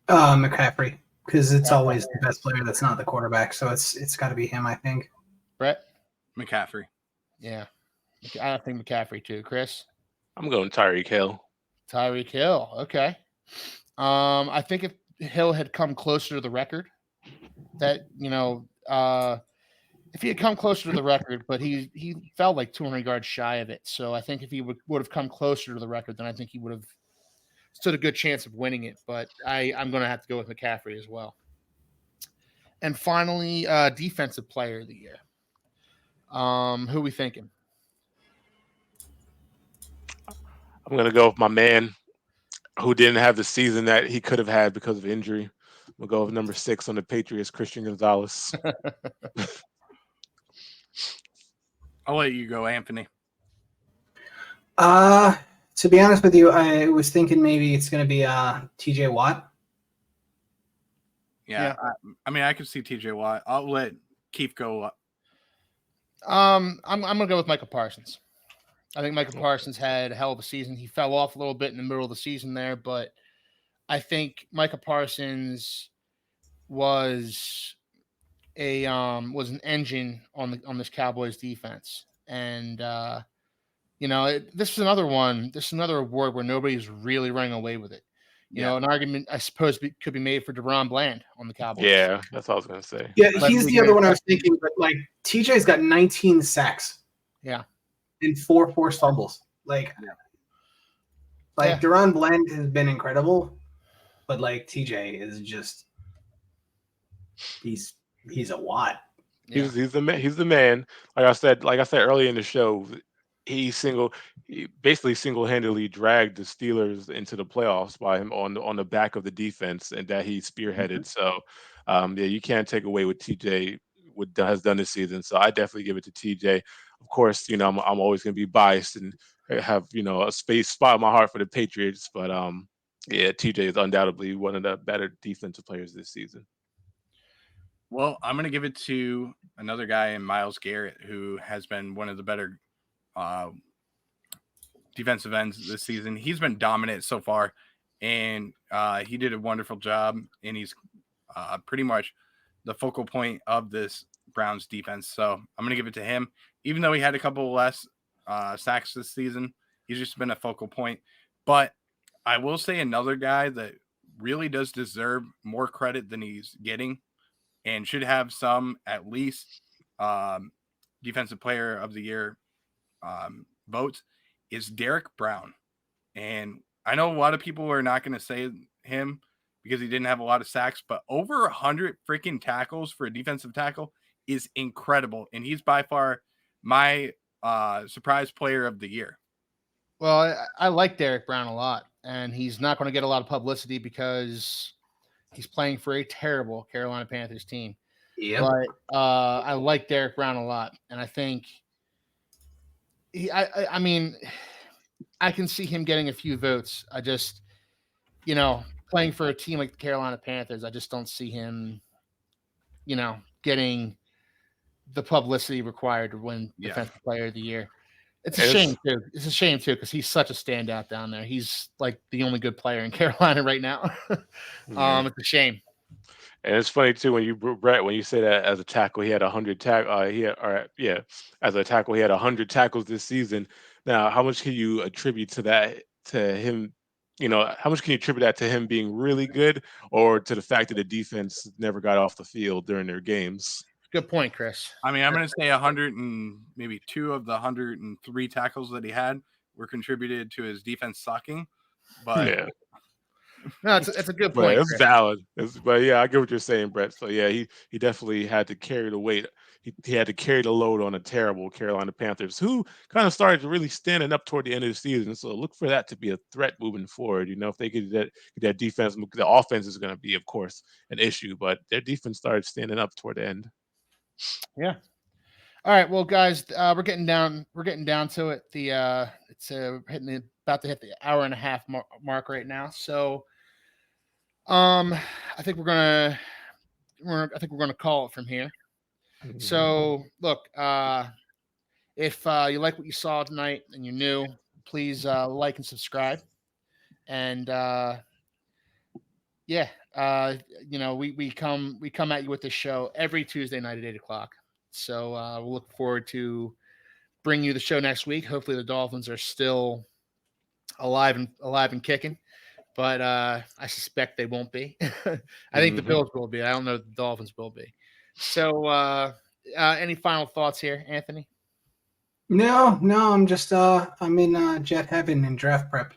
McCaffrey, because it's always the best player that's not the quarterback, so it's got to be him, I think. Brett? McCaffrey. Yeah. I think McCaffrey too. Chris? I'm going Tyreek Hill. Tyreek Hill. Okay. I think if Hill had come closer to the record, that if he had come closer to the record, but he fell like 200 yards shy of it. So I think if he would have come closer to the record, then I think he would have stood a good chance of winning it. But I'm going to have to go with McCaffrey as well. And finally, Defensive Player of the Year. Who are we thinking? I'm going to go with my man who didn't have the season that he could have had because of injury. We'll go with number 6 on the Patriots, Christian Gonzalez. I'll let you go, Anthony. To be honest with you, I was thinking maybe it's going to be TJ Watt. Yeah. I mean, I could see TJ Watt. I'll let Keith go. I'm going to go with Michael Parsons. I think Michael Parsons had a hell of a season. He fell off a little bit in the middle of the season there, but I think Michael Parsons was an engine on this Cowboys defense. And this is another one. This is another award where nobody's really running away with it. You know, an argument I suppose could be made for DeRon Bland on the Cowboys. Yeah, that's what I was going to say. Yeah, he's the other one I was thinking, but like TJ's got 19 sacks. Yeah. And 4 forced fumbles. DeRon Bland has been incredible, but like TJ is just he's a Watt. Yeah. He's the man. Like I said earlier in the show, he basically single-handedly dragged the Steelers into the playoffs by him on the back of the defense, and that he spearheaded. Mm-hmm. So you can't take away what TJ has done this season. So I definitely give it to TJ. Of course, I'm always going to be biased and have a spot in my heart for the Patriots, but TJ is undoubtedly one of the better defensive players this season. Well, I'm going to give it to another guy in Myles Garrett, who has been one of the better defensive ends this season. He's been dominant so far, and he did a wonderful job, and he's pretty much the focal point of this Browns defense. So I'm going to give it to him. Even though he had a couple less sacks this season, he's just been a focal point. But I will say another guy that really does deserve more credit than he's getting and should have some at least Defensive Player of the Year votes is Derek Brown. And I know a lot of people are not going to say him because he didn't have a lot of sacks, but over 100 freaking tackles for a defensive tackle is incredible. And he's by far my surprise player of the year. Well, I like Derek Brown a lot, and he's not going to get a lot of publicity because he's playing for a terrible Carolina Panthers team. Yep. But I like Derek Brown a lot, and I think I mean, I can see him getting a few votes. I just, playing for a team like the Carolina Panthers, I just don't see him, getting the publicity required to win Defensive Player of the Year. It's a shame too. It's a shame too because he's such a standout down there. He's like the only good player in Carolina right now. It's a shame. And it's funny too Brett, when you say that as a tackle, he had 100 as a tackle, he had 100 tackles this season. Now, how much can you attribute to that to him? How much can you attribute that to him being really good, or to the fact that the defense never got off the field during their games? Good point, Chris. I mean, I'm going to say 100 and maybe 2 of the 103 tackles that he had were contributed to his defense sucking. But yeah. No, it's a good point. It's valid. But yeah, I get what you're saying, Brett. So yeah, he definitely had to carry the weight. He had to carry the load on a terrible Carolina Panthers, who kind of started really standing up toward the end of the season. So look for that to be a threat moving forward. If they get that defense, the offense is going to be, of course, an issue, but their defense started standing up toward the end. Yeah. All right, well, guys, we're getting down to it. It's about to hit the hour and a half mark right now. So, I think we're gonna call it from here. So, look, if you like what you saw tonight and you're new, please like and subscribe. And we come at you with this show every Tuesday night at 8:00. So we'll look forward to bringing you the show next week. Hopefully, the Dolphins are still alive and kicking, but I suspect they won't be. I think the Bills will be. I don't know if the Dolphins will be. So, any final thoughts here, Anthony? No, I'm just I'm in jet heaven in draft prep.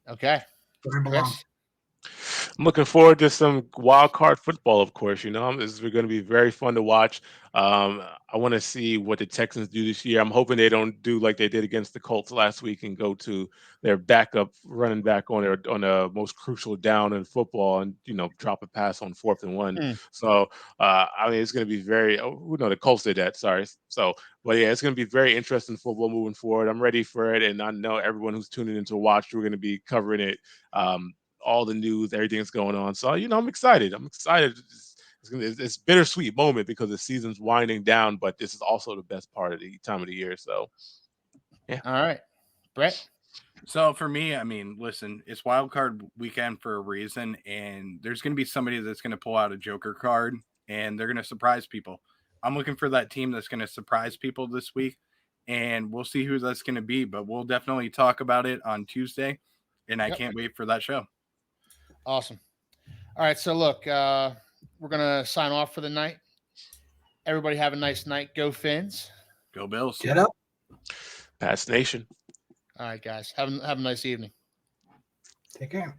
Okay. Where I belong. I'm looking forward to some wild card football, of course. This is going to be very fun to watch. I want to see what the Texans do this year. I'm hoping they don't do like they did against the Colts last week and go to their backup running back on the most crucial down in football and drop a pass on 4th and 1. So it's going to be the Colts did that. Sorry. So, but yeah, it's going to be very interesting football moving forward. I'm ready for it, and I know everyone who's tuning in to watch, we're going to be covering it. All the news, everything that's going on. So, I'm excited. It's a bittersweet moment because the season's winding down, but this is also the best part of the time of the year. So, yeah. All right, Brett. So for me, I mean, listen, it's wild card weekend for a reason, and there's going to be somebody that's going to pull out a Joker card, and they're going to surprise people. I'm looking for that team that's going to surprise people this week, and we'll see who that's going to be, but we'll definitely talk about it on Tuesday, and I can't wait for that show. Awesome. All right, so look, we're going to sign off for the night. Everybody have a nice night. Go Fins. Go Bills. Get up. Pats Nation. All right, guys. Have a nice evening. Take care.